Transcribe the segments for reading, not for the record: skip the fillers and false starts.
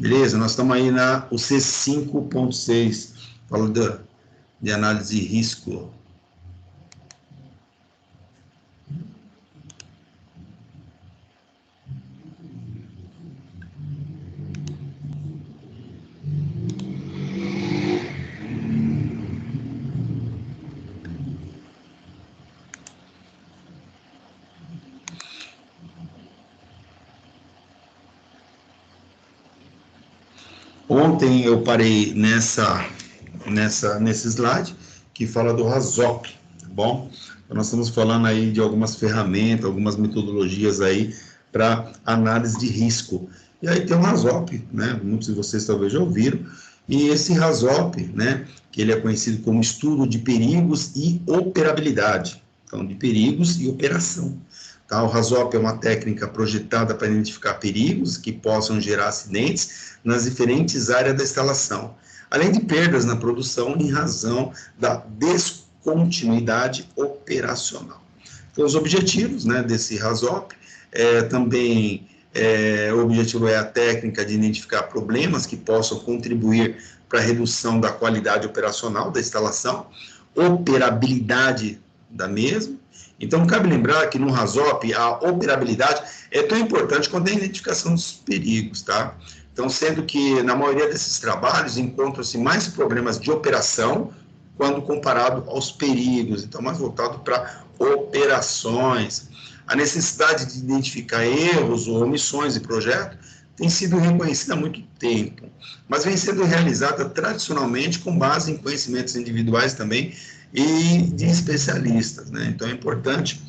Beleza? Nós estamos aí na o C5.6, falando de análise de risco. Ontem eu parei nesse slide que fala do RASOP, tá bom? Então nós estamos falando aí de algumas ferramentas, algumas metodologias aí para análise de risco. E aí tem o RASOP, né? Muitos de vocês talvez já ouviram. E esse RASOP, né? Que ele é conhecido como estudo de perigos e operabilidade. Então, de perigos e operação. Tá? O RASOP é uma técnica projetada para identificar perigos que possam gerar acidentes nas diferentes áreas da instalação, além de perdas na produção em razão da descontinuidade operacional. Então, os objetivos, né, desse RASOP também o objetivo é a técnica de identificar problemas que possam contribuir para a redução da qualidade operacional da instalação, operabilidade da mesma. Então, cabe lembrar que no RASOP a operabilidade é tão importante quanto a identificação dos perigos, tá? Então, sendo que na maioria desses trabalhos encontram-se mais problemas de operação quando comparado aos perigos, então mais voltado para operações. A necessidade de identificar erros ou omissões de projeto tem sido reconhecida há muito tempo, mas vem sendo realizada tradicionalmente com base em conhecimentos individuais também e de especialistas, né? Então é importante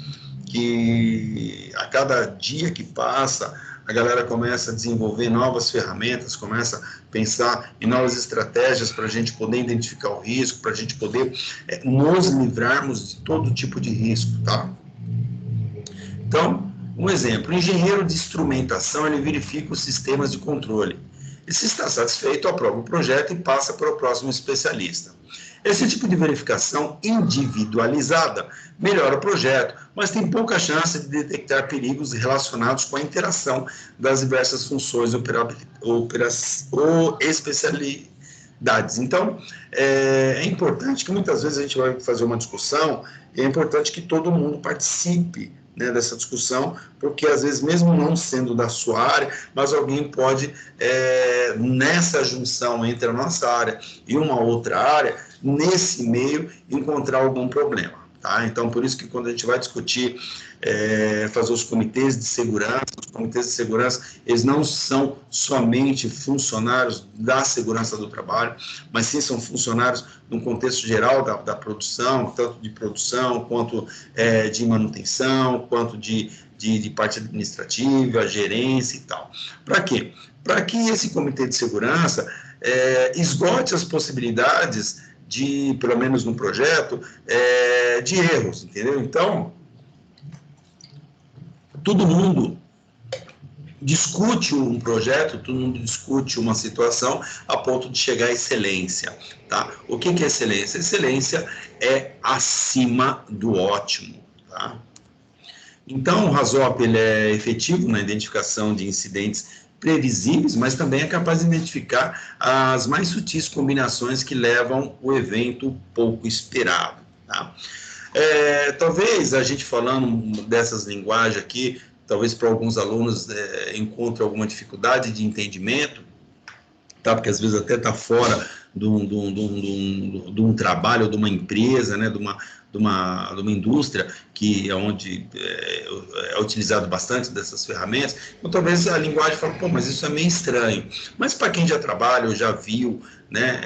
que a cada dia que passa a galera começa a desenvolver novas ferramentas, começa a pensar em novas estratégias para a gente poder identificar o risco, para a gente poder nos livrarmos de todo tipo de risco, tá? Então, um exemplo, o engenheiro de instrumentação, ele verifica os sistemas de controle. E se está satisfeito, aprova o projeto e passa para o próximo especialista. Esse tipo de verificação individualizada melhora o projeto, mas tem pouca chance de detectar perigos relacionados com a interação das diversas funções ou especialidades. Então, é importante que muitas vezes a gente vai fazer uma discussão e é importante que todo mundo participe, né, dessa discussão, porque às vezes mesmo não sendo da sua área, mas alguém pode, nessa junção entre a nossa área e uma outra área, nesse meio, encontrar algum problema. Tá? Então, por isso que quando a gente vai discutir, fazer os comitês de segurança, eles não são somente funcionários da segurança do trabalho, mas sim são funcionários no contexto geral da produção, tanto de produção, quanto de manutenção, quanto de parte administrativa, gerência e tal. Para quê? Para que esse comitê de segurança esgote as possibilidades de, pelo menos no projeto, de erros, entendeu? Então, todo mundo discute um projeto, todo mundo discute uma situação a ponto de chegar à excelência, tá? O que é excelência? Excelência é acima do ótimo, tá? Então, o RASOP ele é efetivo na identificação de incidentes previsíveis, mas também é capaz de identificar as mais sutis combinações que levam o evento pouco esperado, tá? Talvez a gente falando dessas linguagens aqui, talvez para alguns alunos encontre alguma dificuldade de entendimento, tá? Porque às vezes até está fora de um trabalho, de uma empresa, né? de uma indústria que é onde é utilizado bastante dessas ferramentas, então talvez a linguagem fale, pô, mas isso é meio estranho. Mas para quem já trabalha ou já viu, né,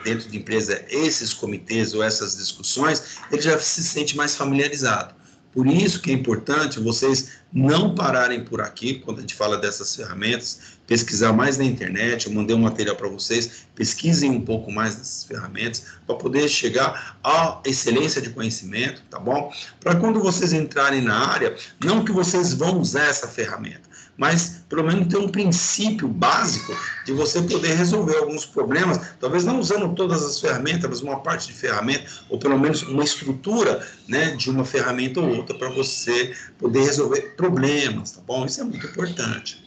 dentro de empresa esses comitês ou essas discussões, ele já se sente mais familiarizado. Por isso que é importante vocês não pararem por aqui, quando a gente fala dessas ferramentas, pesquisar mais na internet, eu mandei um material para vocês, pesquisem um pouco mais dessas ferramentas, para poder chegar à excelência de conhecimento, tá bom? Para quando vocês entrarem na área, não que vocês vão usar essa ferramenta, mas pelo menos ter um princípio básico de você poder resolver alguns problemas, talvez não usando todas as ferramentas, mas uma parte de ferramenta, ou pelo menos uma estrutura, né, de uma ferramenta ou outra para você poder resolver problemas, tá bom? Isso é muito importante.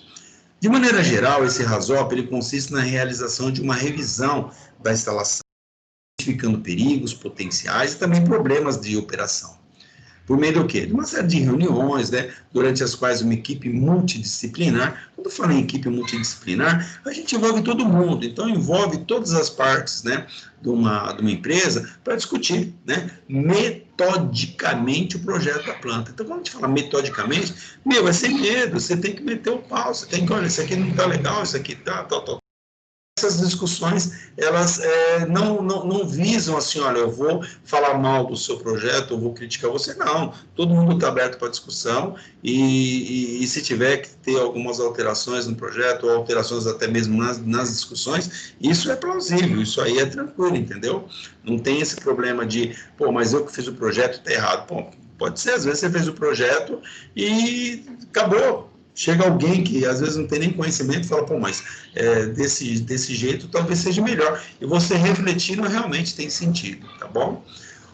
De maneira geral, esse RASOP ele consiste na realização de uma revisão da instalação, identificando perigos potenciais e também problemas de operação. Por meio do quê? De uma série de reuniões, né, durante as quais uma equipe multidisciplinar, quando eu falo em equipe multidisciplinar, a gente envolve todo mundo, então envolve todas as partes, né, de uma empresa para discutir, né, metodicamente o projeto da planta. Então, quando a gente fala metodicamente, é sem medo, você tem que meter o pau, você tem que, olha, isso aqui não está legal, isso aqui está, tal. Essas discussões, elas não visam assim, olha, eu vou falar mal do seu projeto, eu vou criticar você, não. Todo mundo está aberto para discussão e se tiver que ter algumas alterações no projeto, ou alterações até mesmo nas discussões, isso é plausível, isso aí é tranquilo, entendeu? Não tem esse problema de, pô, mas eu que fiz o projeto está errado. Pô, pode ser, às vezes você fez o projeto e acabou. Chega alguém que às vezes não tem nem conhecimento e fala, pô, mas desse jeito talvez seja melhor. E você refletindo realmente tem sentido, tá bom?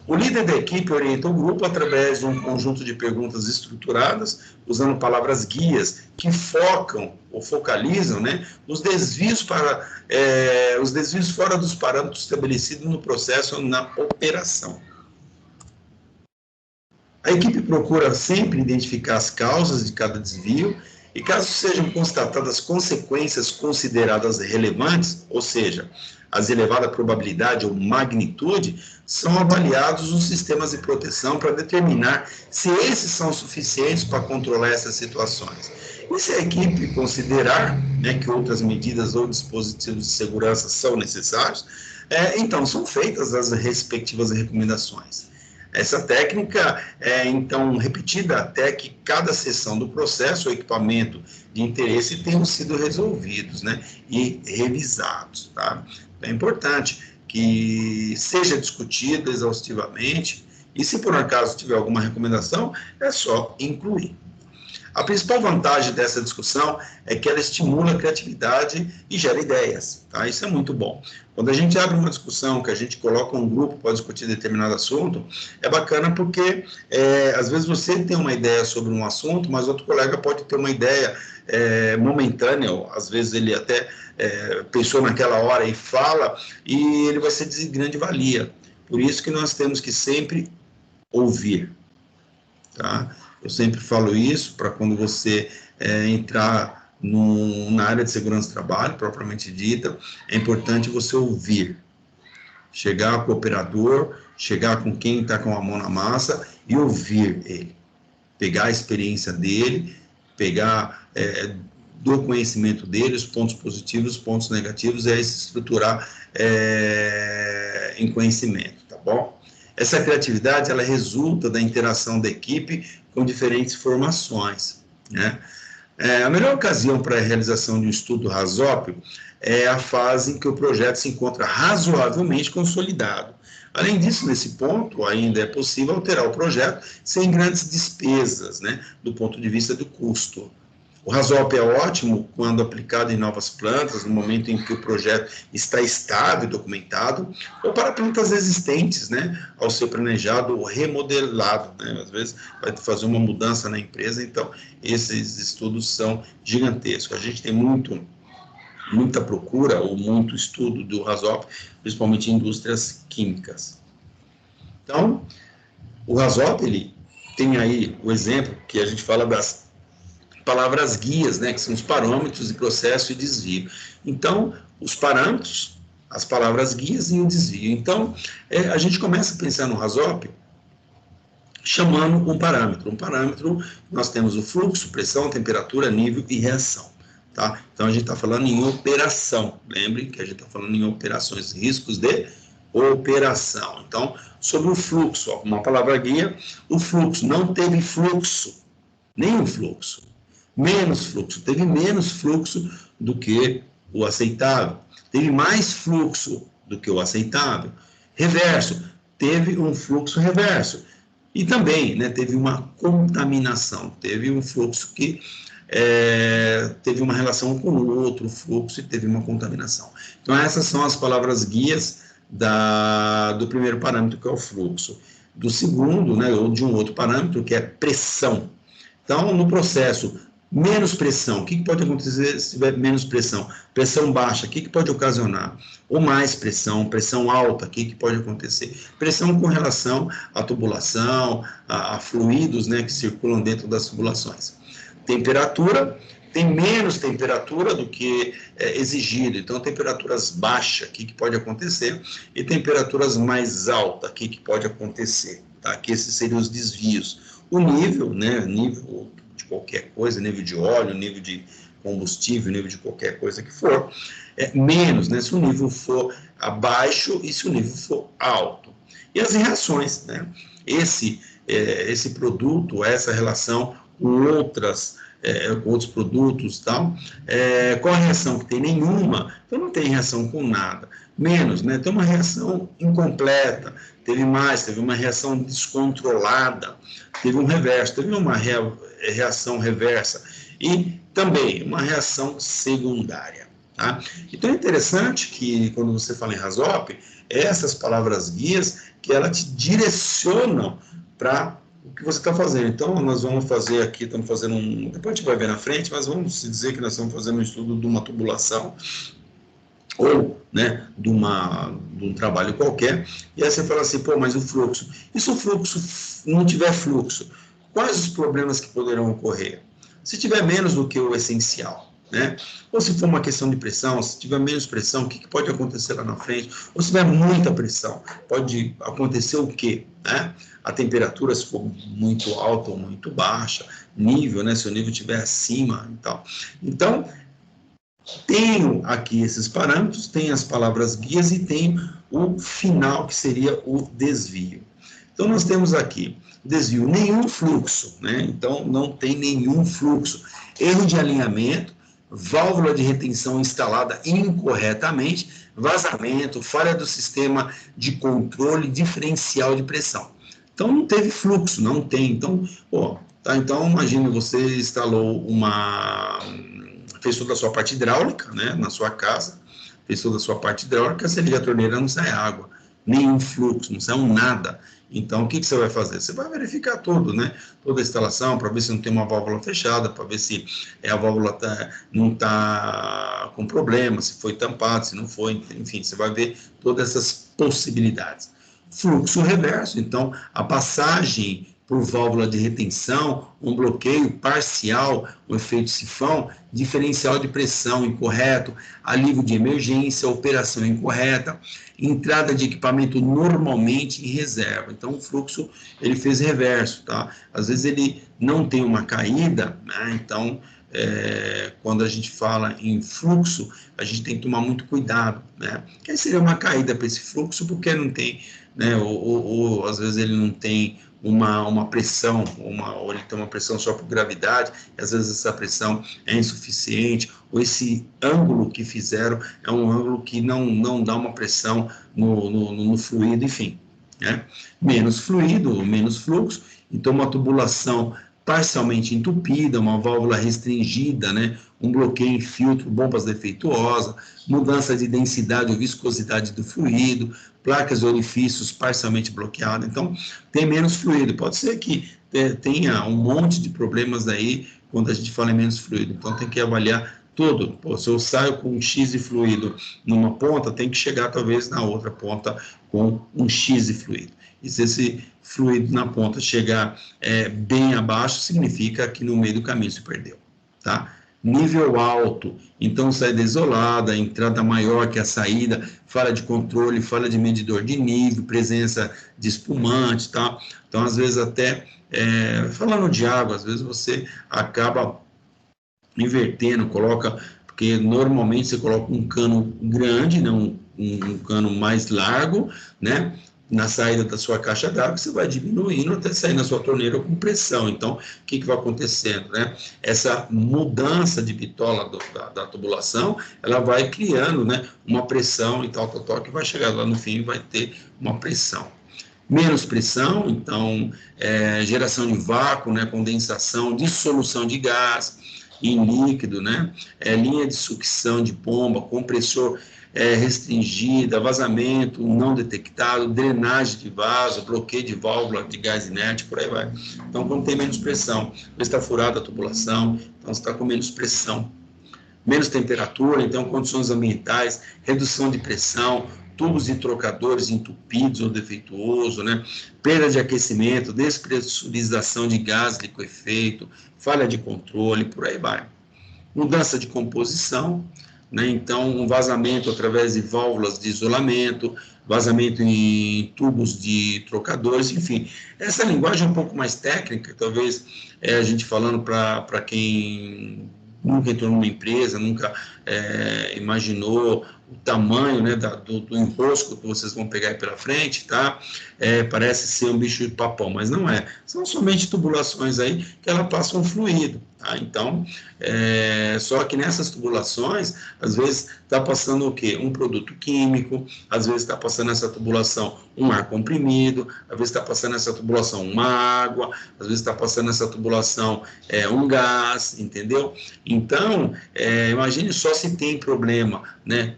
O líder da equipe orienta o grupo através de um conjunto de perguntas estruturadas, usando palavras guias que focam ou focalizam, né, os desvios fora dos parâmetros estabelecidos no processo ou na operação. A equipe procura sempre identificar as causas de cada desvio e, caso sejam constatadas consequências consideradas relevantes, ou seja, as de elevada probabilidade ou magnitude, são avaliados os sistemas de proteção para determinar se esses são suficientes para controlar essas situações. E se a equipe considerar, né, que outras medidas ou dispositivos de segurança são necessários, então são feitas as respectivas recomendações. Essa técnica é, então, repetida até que cada seção do processo ou equipamento de interesse tenham sido resolvidos, né, e revisados, tá? É importante que seja discutido exaustivamente e, se por acaso tiver alguma recomendação, é só incluir. A principal vantagem dessa discussão é que ela estimula a criatividade e gera ideias, tá? Isso é muito bom. Quando a gente abre uma discussão, que a gente coloca um grupo para discutir determinado assunto, é bacana porque, às vezes, você tem uma ideia sobre um assunto, mas outro colega pode ter uma ideia momentânea, às vezes ele até pensou naquela hora e fala, e ele vai ser de grande valia. Por isso que nós temos que sempre ouvir, tá? Eu sempre falo isso para quando você entrar na área de segurança do trabalho, propriamente dita, é importante você ouvir. Chegar com o operador, chegar com quem está com a mão na massa e ouvir ele. Pegar a experiência dele, pegar do conhecimento dele, os pontos positivos, os pontos negativos, e aí se estruturar em conhecimento, tá bom? Essa criatividade, ela resulta da interação da equipe com diferentes formações, né? A melhor ocasião para a realização de um estudo RASOP é a fase em que o projeto se encontra razoavelmente consolidado. Além disso, nesse ponto, ainda é possível alterar o projeto sem grandes despesas, né, do ponto de vista do custo. O RASOP é ótimo quando aplicado em novas plantas, no momento em que o projeto está estável e documentado, ou para plantas existentes, né, ao ser planejado ou remodelado, né, às vezes vai fazer uma mudança na empresa, então esses estudos são gigantescos. A gente tem muita procura ou muito estudo do RASOP, principalmente em indústrias químicas. Então, o RASOP, ele tem aí o exemplo que a gente fala das palavras guias, né, que são os parâmetros de processo e desvio. Então, os parâmetros, as palavras guias e o desvio. Então, a gente começa a pensar no RASOP chamando um parâmetro. Um parâmetro, nós temos o fluxo, pressão, temperatura, nível e reação. Tá? Então, a gente está falando em operação. Lembre que a gente está falando em operações, riscos de operação. Então, sobre o fluxo, ó, uma palavra guia, o fluxo, não teve fluxo, nenhum fluxo. Menos fluxo, teve menos fluxo do que o aceitável, teve mais fluxo do que o aceitável. Reverso, teve um fluxo reverso. E também, né, teve uma contaminação, teve um fluxo que teve uma relação com o outro fluxo e teve uma contaminação. Então, essas são as palavras guias do primeiro parâmetro, que é o fluxo. Do segundo, né, ou de um outro parâmetro, que é pressão. Então, no processo Menos pressão, o que pode acontecer se tiver menos pressão? Pressão baixa, o que pode ocasionar? Ou mais pressão, pressão alta, o que pode acontecer? Pressão com relação à tubulação, a fluidos, né, que circulam dentro das tubulações. Temperatura, tem menos temperatura do que exigido, então temperaturas baixas, o que pode acontecer? E temperaturas mais altas, o que pode acontecer? Tá? Que esses seriam os desvios. O nível, né, nível de qualquer coisa, nível de óleo, nível de combustível, nível de qualquer coisa que for, menos, né, se o nível for abaixo e se o nível for alto. E as reações, né, esse produto, essa relação com outros produtos e tal, qual a reação que tem? Nenhuma, então não tem reação com nada. Menos, né, tem uma reação incompleta, teve uma reação descontrolada, teve um reverso, teve uma reação reversa e também uma reação secundária. Tá? Então é interessante que quando você fala em RASOP, essas palavras guias que elas te direcionam para o que você está fazendo. Então nós vamos fazer aqui, estamos fazendo depois a gente vai ver na frente, mas vamos dizer que nós estamos fazendo um estudo de uma tubulação ou, né, de um trabalho qualquer, e aí você fala assim, pô, mas o fluxo, e se o fluxo não tiver fluxo, quais os problemas que poderão ocorrer? Se tiver menos do que o essencial, né? Ou se for uma questão de pressão, se tiver menos pressão, o que pode acontecer lá na frente? Ou se tiver muita pressão, pode acontecer o quê? Né? A temperatura, se for muito alta ou muito baixa, nível, né? Se o nível estiver acima e tal. Então, tenho aqui esses parâmetros, tenho as palavras guias e tenho o final, que seria o desvio. Então, nós temos aqui desvio, nenhum fluxo, né? Então, não tem nenhum fluxo. Erro de alinhamento, válvula de retenção instalada incorretamente, vazamento, falha do sistema de controle diferencial de pressão. Então, não teve fluxo, não tem. Então, então imagine você instalou fez toda a sua parte hidráulica, né, na sua casa, fez toda a sua parte hidráulica, você liga a torneira, não sai água, nenhum fluxo, não sai nada. Então, o que você vai fazer? Você vai verificar tudo, né? Toda a instalação, para ver se não tem uma válvula fechada, para ver se a válvula não está com problema, se foi tampado, se não foi, enfim, você vai ver todas essas possibilidades. Fluxo reverso, então, a passagem por válvula de retenção, um bloqueio parcial, um efeito sifão, diferencial de pressão incorreto, alívio de emergência, operação incorreta, entrada de equipamento normalmente em reserva. Então, o fluxo, ele fez reverso, tá? Às vezes ele não tem uma caída, né? Então, quando a gente fala em fluxo, a gente tem que tomar muito cuidado, né? Que aí seria uma caída para esse fluxo, porque não tem, né? Ou às vezes ele não tem uma pressão, ou ele tem uma pressão só por gravidade, e às vezes essa pressão é insuficiente, ou esse ângulo que fizeram é um ângulo que não dá uma pressão no fluido, enfim, né? Menos fluido, menos fluxo, então uma tubulação parcialmente entupida, uma válvula restringida, né? Um bloqueio em filtro, bombas defeituosas, mudança de densidade ou viscosidade do fluido, placas e orifícios parcialmente bloqueadas. Então, tem menos fluido. Pode ser que tenha um monte de problemas aí quando a gente fala em menos fluido. Então, tem que avaliar tudo. Pô, se eu saio com um X de fluido numa ponta, tem que chegar talvez na outra ponta com um X de fluido. E se esse fluido na ponta chegar bem abaixo, significa que no meio do caminho se perdeu, tá? Nível alto, então saída isolada, entrada maior que a saída, falha de controle, falha de medidor de nível, presença de espumante, tá? Então, às vezes até, falando de água, às vezes você acaba invertendo, porque normalmente você coloca um cano grande, né, um cano mais largo, né, na saída da sua caixa d'água, você vai diminuindo até sair na sua torneira com pressão. Então, o que vai acontecendo, né? Essa mudança de bitola da tubulação, ela vai criando, né, uma pressão e tal, que vai chegar lá no fim e vai ter uma pressão. Menos pressão, então, geração de vácuo, né, condensação, dissolução de gás em líquido, né, linha de sucção de bomba, compressor restringida, vazamento não detectado, drenagem de vaso, bloqueio de válvula de gás inerte, por aí vai. Então, quando tem menos pressão, está furada a tubulação, então você está com menos pressão, menos temperatura, então condições ambientais, redução de pressão, tubos e trocadores entupidos ou defeituosos, né? Perda de aquecimento, despressurização de gás liquefeito, falha de controle, por aí vai. Mudança de composição, né? Então um vazamento através de válvulas de isolamento, vazamento em tubos de trocadores, enfim. Essa linguagem é um pouco mais técnica, talvez a gente falando para quem nunca entrou numa empresa, nunca imaginou o tamanho, né, do enrosco que vocês vão pegar aí pela frente, tá? Parece ser um bicho de papão, mas não é. São somente tubulações aí que ela passa um fluido, tá? Então, só que nessas tubulações, às vezes está passando o quê? Um produto químico, às vezes está passando essa tubulação um ar comprimido, às vezes está passando essa tubulação uma água, às vezes está passando essa tubulação um gás, entendeu? Então, imagine só se tem problema, né,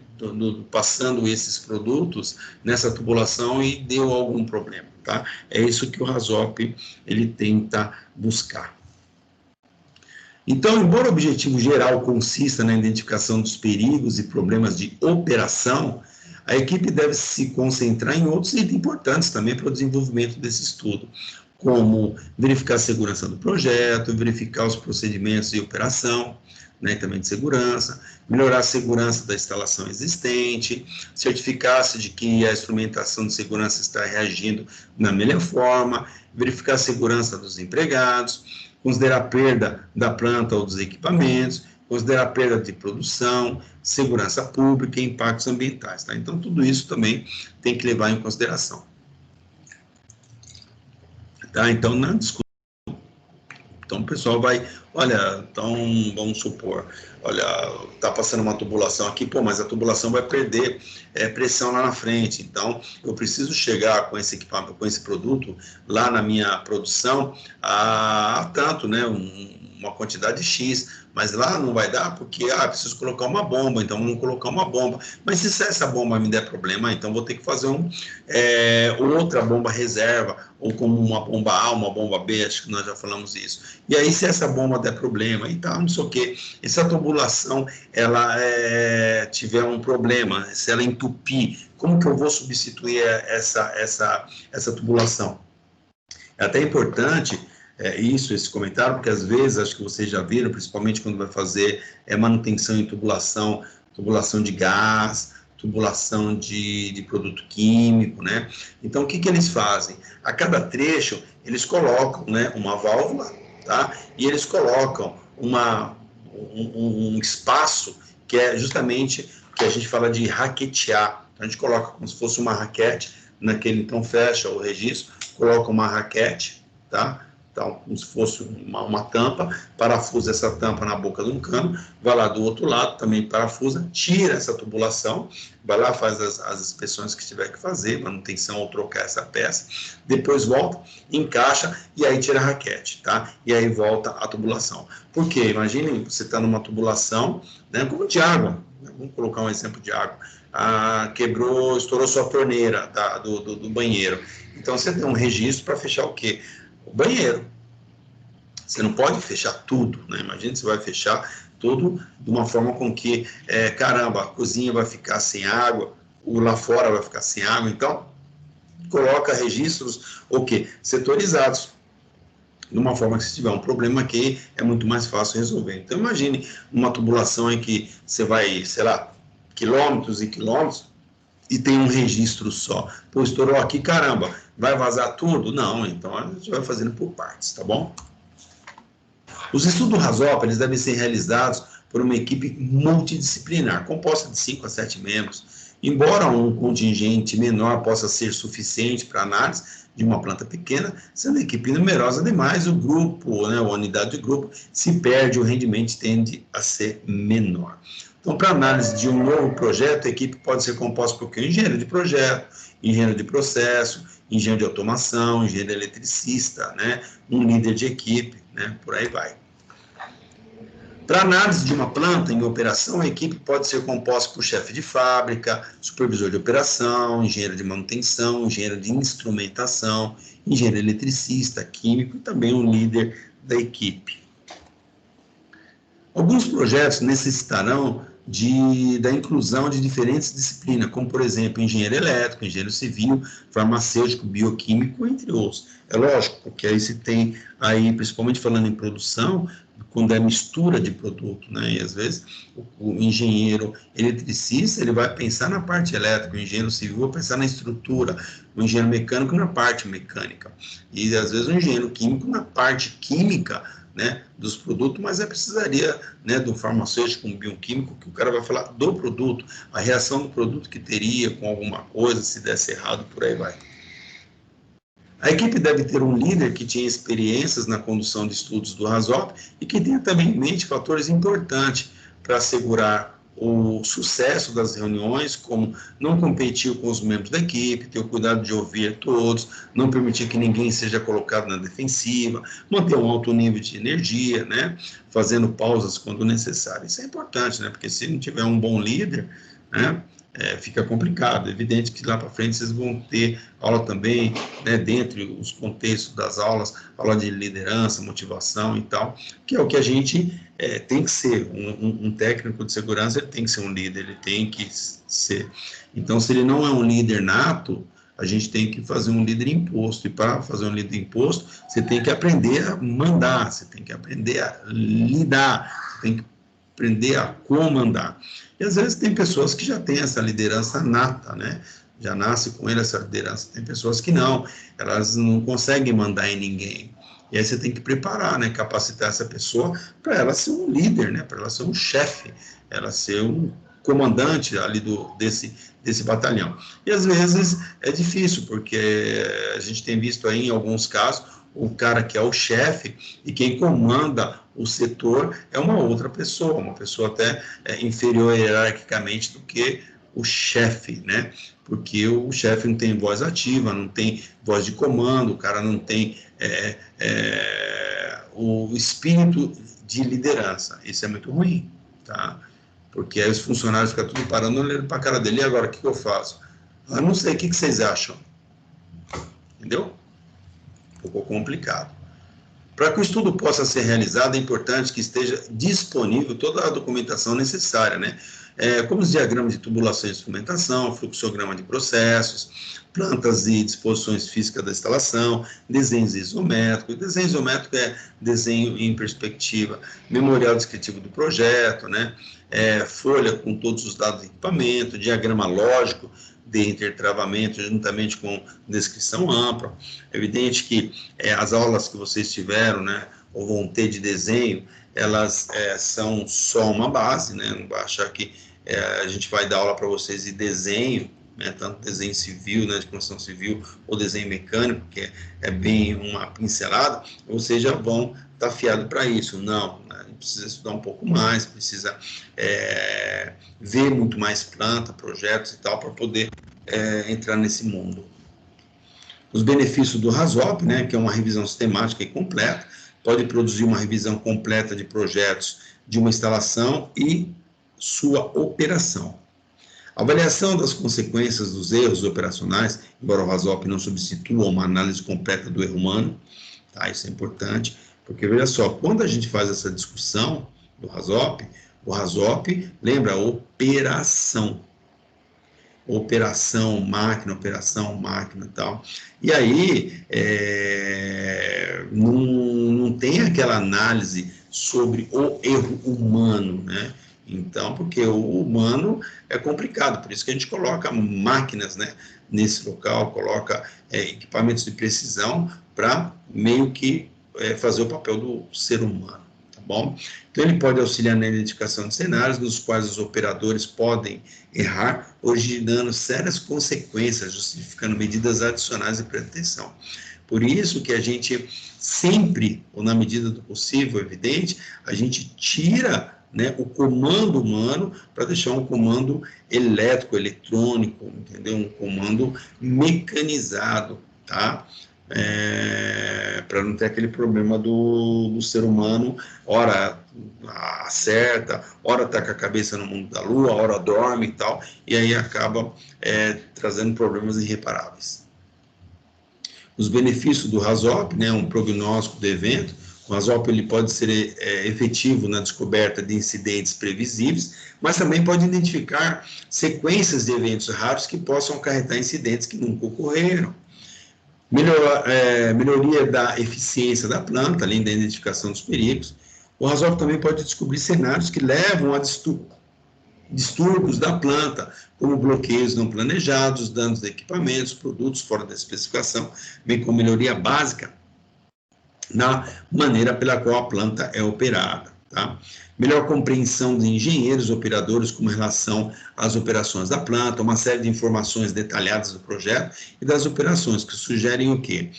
passando esses produtos nessa tubulação e deu algum problema, tá? É isso que o RASOP ele tenta buscar. Então, embora o objetivo geral consista na identificação dos perigos e problemas de operação, a equipe deve se concentrar em outros itens importantes também para o desenvolvimento desse estudo, como verificar a segurança do projeto, verificar os procedimentos de operação, né, também de segurança, melhorar a segurança da instalação existente, certificar-se de que a instrumentação de segurança está reagindo da melhor forma, verificar a segurança dos empregados, considerar a perda da planta ou dos equipamentos, considerar a perda de produção, segurança pública e impactos ambientais, tá? Então, tudo isso também tem que levar em consideração. Tá? Então, na discussão, então o pessoal vai, olha, então vamos supor, olha, tá passando uma tubulação aqui, pô, mas a tubulação vai perder pressão lá na frente, então eu preciso chegar com esse equipamento, com esse produto lá na minha produção a tanto, né, uma quantidade X, mas lá não vai dar porque, preciso colocar uma bomba, então vamos colocar uma bomba. Mas se essa bomba me der problema, então vou ter que fazer outra bomba reserva, ou como uma bomba A, uma bomba B, acho que nós já falamos isso. E aí, se essa bomba der problema e tal, não sei o quê, e se a tubulação, ela tiver um problema, se ela entupir, como que eu vou substituir essa tubulação? É até importante esse comentário, porque às vezes, acho que vocês já viram, principalmente quando vai fazer manutenção em tubulação de gás, tubulação de produto químico, né? Então, o que eles fazem? A cada trecho, eles colocam, né, uma válvula, tá? E eles colocam um espaço que é justamente o que a gente fala de raquetear. Então, a gente coloca como se fosse uma raquete, naquele, então fecha o registro, coloca uma raquete, tá? Então, como se fosse uma tampa, parafusa essa tampa na boca de um cano, vai lá do outro lado, também parafusa, tira essa tubulação, vai lá, faz as inspeções que tiver que fazer, manutenção ou trocar essa peça, depois volta, encaixa e aí tira a raquete, tá? E aí volta a tubulação. Por quê? Imagine você está numa tubulação, né, como de água, vamos colocar um exemplo de água, quebrou, estourou sua torneira do banheiro. Então, você tem um registro para fechar o quê? O banheiro. Você não pode fechar tudo, né? Imagina que você vai fechar tudo de uma forma com que, caramba, a cozinha vai ficar sem água, o lá fora vai ficar sem água. Então, coloca registros, o quê? Setorizados. De uma forma que se tiver um problema aqui, é muito mais fácil resolver. Então, imagine uma tubulação em que você vai, sei lá, quilômetros e quilômetros, e tem um registro só. Pô, estourou aqui, caramba, vai vazar tudo? Não, então a gente vai fazendo por partes, tá bom? Os estudos do RASOP, eles devem ser realizados por uma equipe multidisciplinar, composta de 5 a 7 membros. Embora um contingente menor possa ser suficiente para análise de uma planta pequena, sendo a equipe numerosa demais, o grupo, né, a unidade de grupo, se perde, o rendimento tende a ser menor. Então, para análise de um novo projeto, a equipe pode ser composta por engenheiro de projeto, engenheiro de processo, engenheiro de automação, engenheiro eletricista, né, um líder de equipe, né, por aí vai. Para análise de uma planta em operação, a equipe pode ser composta por chefe de fábrica, supervisor de operação, engenheiro de manutenção, engenheiro de instrumentação, engenheiro eletricista, químico e também um líder da equipe. Alguns projetos necessitarão da inclusão de diferentes disciplinas, como, por exemplo, engenheiro elétrico, engenheiro civil, farmacêutico, bioquímico, entre outros. É lógico, porque aí se tem, aí, principalmente falando em produção, quando é mistura de produto, né? E às vezes o engenheiro eletricista, ele vai pensar na parte elétrica, o engenheiro civil vai pensar na estrutura, o engenheiro mecânico na parte mecânica, e às vezes o engenheiro químico na parte química, né, dos produtos, mas precisaria, né, do farmacêutico, um bioquímico, que o cara vai falar do produto, a reação do produto que teria com alguma coisa, se desse errado, por aí vai. A equipe deve ter um líder que tenha experiências na condução de estudos do RASOP e que tenha também em mente fatores importantes para assegurar o sucesso das reuniões, como não competir com os membros da equipe, ter o cuidado de ouvir todos, não permitir que ninguém seja colocado na defensiva, manter um alto nível de energia, né, fazendo pausas quando necessário. Isso é importante, né, porque se não tiver um bom líder, né, fica complicado. É evidente que lá para frente vocês vão ter aula também, né, dentre os contextos das aulas, aula de liderança, motivação e tal, que é o que a gente tem que ser. Um técnico de segurança, ele tem que ser um líder, ele tem que ser. Então, se ele não é um líder nato, a gente tem que fazer um líder imposto. E para fazer um líder imposto, você tem que aprender a mandar, você tem que aprender a lidar, você tem que aprender a comandar. E às vezes tem pessoas que já têm essa liderança nata, né? Já nasce com ele essa liderança. Tem pessoas que não, elas não conseguem mandar em ninguém. E aí você tem que preparar, né? Capacitar essa pessoa para ela ser um líder, né? Para ela ser um chefe, ela ser um comandante ali desse batalhão. E às vezes é difícil, porque a gente tem visto aí em alguns casos o cara que é o chefe e quem comanda o setor é uma outra pessoa, uma pessoa até inferior hierarquicamente do que o chefe, né? Porque o chefe não tem voz ativa, não tem voz de comando, o cara não tem o espírito de liderança. Isso é muito ruim, tá? Porque aí os funcionários ficam tudo parando, olhando para a cara dele, e agora, o que eu faço? Eu não sei, o que vocês acham? Entendeu? Ficou complicado. Para que o estudo possa ser realizado, é importante que esteja disponível toda a documentação necessária, né? Como os diagramas de tubulação e instrumentação, fluxograma de processos, plantas e disposições físicas da instalação, desenhos isométricos. Desenho isométrico é desenho em perspectiva, memorial descritivo do projeto, né? Folha com todos os dados do equipamento, diagrama lógico de intertravamento, juntamente com descrição ampla. É evidente que as aulas que vocês tiveram, né, ou vão ter de desenho, elas são só uma base, né? Não vai achar que a gente vai dar aula para vocês de desenho, né, tanto desenho civil, né, de construção civil, ou desenho mecânico, que é bem uma pincelada, ou vocês já vão estar afiados para isso. Não, né, a gente precisa estudar um pouco mais, precisa ver muito mais planta, projetos e tal, para poder entrar nesse mundo. Os benefícios do RASOP, né, que é uma revisão sistemática e completa, pode produzir uma revisão completa de projetos de uma instalação e sua operação. A avaliação das consequências dos erros operacionais, embora o RASOP não substitua uma análise completa do erro humano, tá? Isso é importante, porque veja só, quando a gente faz essa discussão do RASOP, o RASOP lembra a operação máquina e tal. E aí, não tem aquela análise sobre o erro humano, né? Então, porque o humano é complicado, por isso que a gente coloca máquinas, né, nesse local, coloca equipamentos de precisão para meio que fazer o papel do ser humano. Bom, então ele pode auxiliar na identificação de cenários nos quais os operadores podem errar, originando sérias consequências, justificando medidas adicionais de prevenção. Por isso que a gente sempre, ou na medida do possível, evidente, a gente tira, né, o comando humano para deixar um comando elétrico, eletrônico, entendeu? Um comando mecanizado, tá? para não ter aquele problema do ser humano, ora acerta, ora está com a cabeça no mundo da lua, ora dorme e tal, e aí acaba trazendo problemas irreparáveis. Os benefícios do RASOP, né, um prognóstico do evento. O RASOP ele pode ser efetivo na descoberta de incidentes previsíveis, mas também pode identificar sequências de eventos raros que possam acarretar incidentes que nunca ocorreram. Melhoria da eficiência da planta, além da identificação dos perigos. O RASOP também pode descobrir cenários que levam a distúrbios da planta, como bloqueios não planejados, danos de equipamentos, produtos fora da especificação, bem como melhoria básica na maneira pela qual a planta é operada. Tá? Melhor compreensão de engenheiros, operadores com relação às operações da planta, uma série de informações detalhadas do projeto e das operações, que sugerem o quê?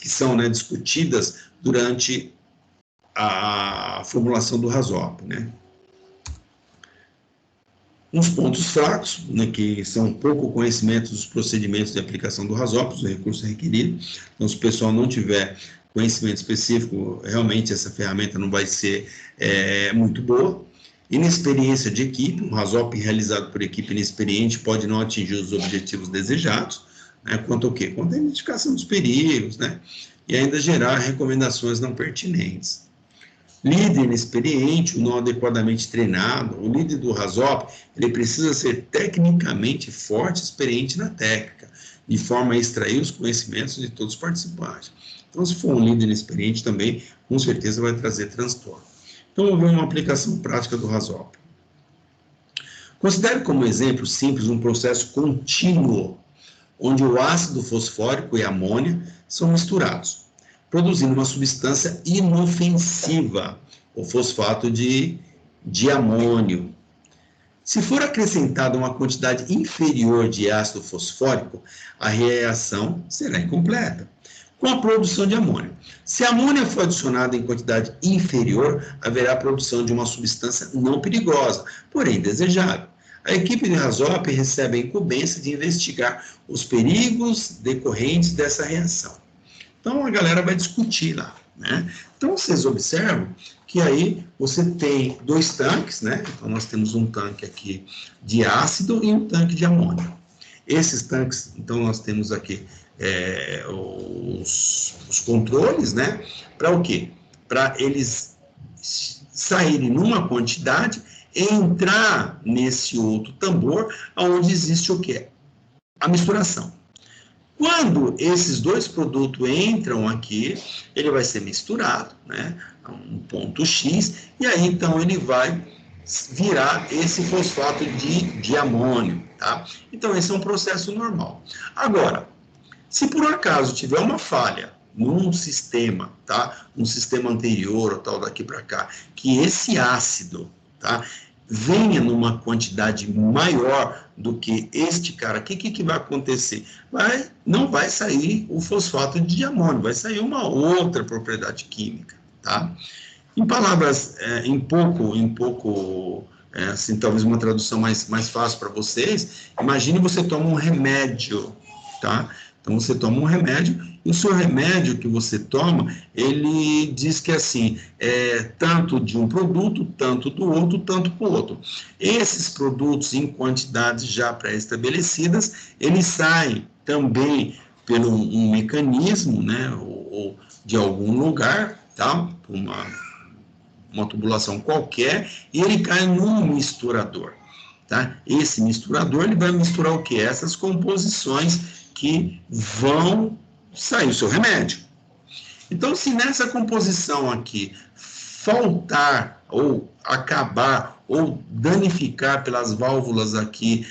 Que são discutidas durante a formulação do RASOP, né? Uns pontos fracos, né, que são pouco conhecimento dos procedimentos de aplicação do RASOP, dos recursos requeridos. Então, se o pessoal não tiver conhecimento específico, realmente essa ferramenta não vai ser muito boa. Inexperiência de equipe, um RASOP realizado por equipe inexperiente pode não atingir os objetivos desejados, né, quanto ao quê? Quanto à identificação dos perigos, né, e ainda gerar recomendações não pertinentes. Líder inexperiente, ou não adequadamente treinado, o líder do RASOP, ele precisa ser tecnicamente forte e experiente na técnica, de forma a extrair os conhecimentos de todos os participantes. Então, se for um líder inexperiente também, com certeza vai trazer transtorno. Então, vamos ver uma aplicação prática do RASOP. Considere como exemplo simples um processo contínuo, onde o ácido fosfórico e a amônia são misturados, produzindo uma substância inofensiva, o fosfato de diamônio. Se for acrescentada uma quantidade inferior de ácido fosfórico, a reação será incompleta, com a produção de amônio. Se a amônia for adicionada em quantidade inferior, haverá a produção de uma substância não perigosa, porém desejável. A equipe de RASOP recebe a incumbência de investigar os perigos decorrentes dessa reação. Então, a galera vai discutir lá, né? Então, vocês observam que aí você tem dois tanques, né? Então, nós temos um tanque aqui de ácido e um tanque de amônio. Esses tanques, então, nós temos aqui os controles, né? Para o quê? Para eles saírem numa quantidade e entrar nesse outro tambor, onde existe o quê? A misturação. Quando esses dois produtos entram aqui, ele vai ser misturado, né, a um ponto X, e aí então ele vai virar esse fosfato de amônio, tá? Então esse é um processo normal. Agora, se por acaso tiver uma falha num sistema, tá? Um sistema anterior ou tal daqui para cá, que esse ácido, tá? Venha numa quantidade maior do que este cara, o que vai acontecer? Não vai sair o fosfato de amônio, vai sair uma outra propriedade química, tá? Em palavras, assim, talvez uma tradução mais fácil para vocês, imagine você toma um remédio, tá? Então, você toma um remédio, e o seu remédio que você toma, ele diz que assim, tanto de um produto, tanto do outro, tanto para o outro. Esses produtos em quantidades já pré-estabelecidas, eles saem também por um mecanismo, né, ou de algum lugar, tá? Uma tubulação qualquer, e ele cai num misturador, tá? Esse misturador, ele vai misturar o quê? Essas composições que vão sair o seu remédio. Então, se nessa composição aqui faltar ou acabar ou danificar pelas válvulas aqui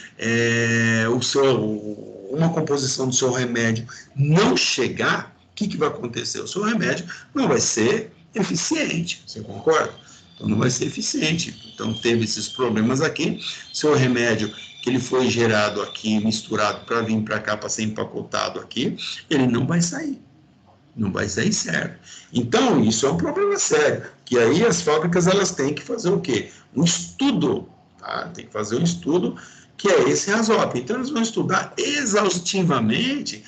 uma composição do seu remédio não chegar, o que vai acontecer? O seu remédio não vai ser eficiente, você concorda? Então, não vai ser eficiente. Então, teve esses problemas aqui, seu remédio que ele foi gerado aqui, misturado para vir para cá, para ser empacotado aqui, ele não vai sair. Não vai sair certo. Então, isso é um problema sério, que aí as fábricas, elas têm que fazer o quê? Um estudo, tá? Tem que fazer um estudo, que é esse RASOP. Então, eles vão estudar exaustivamente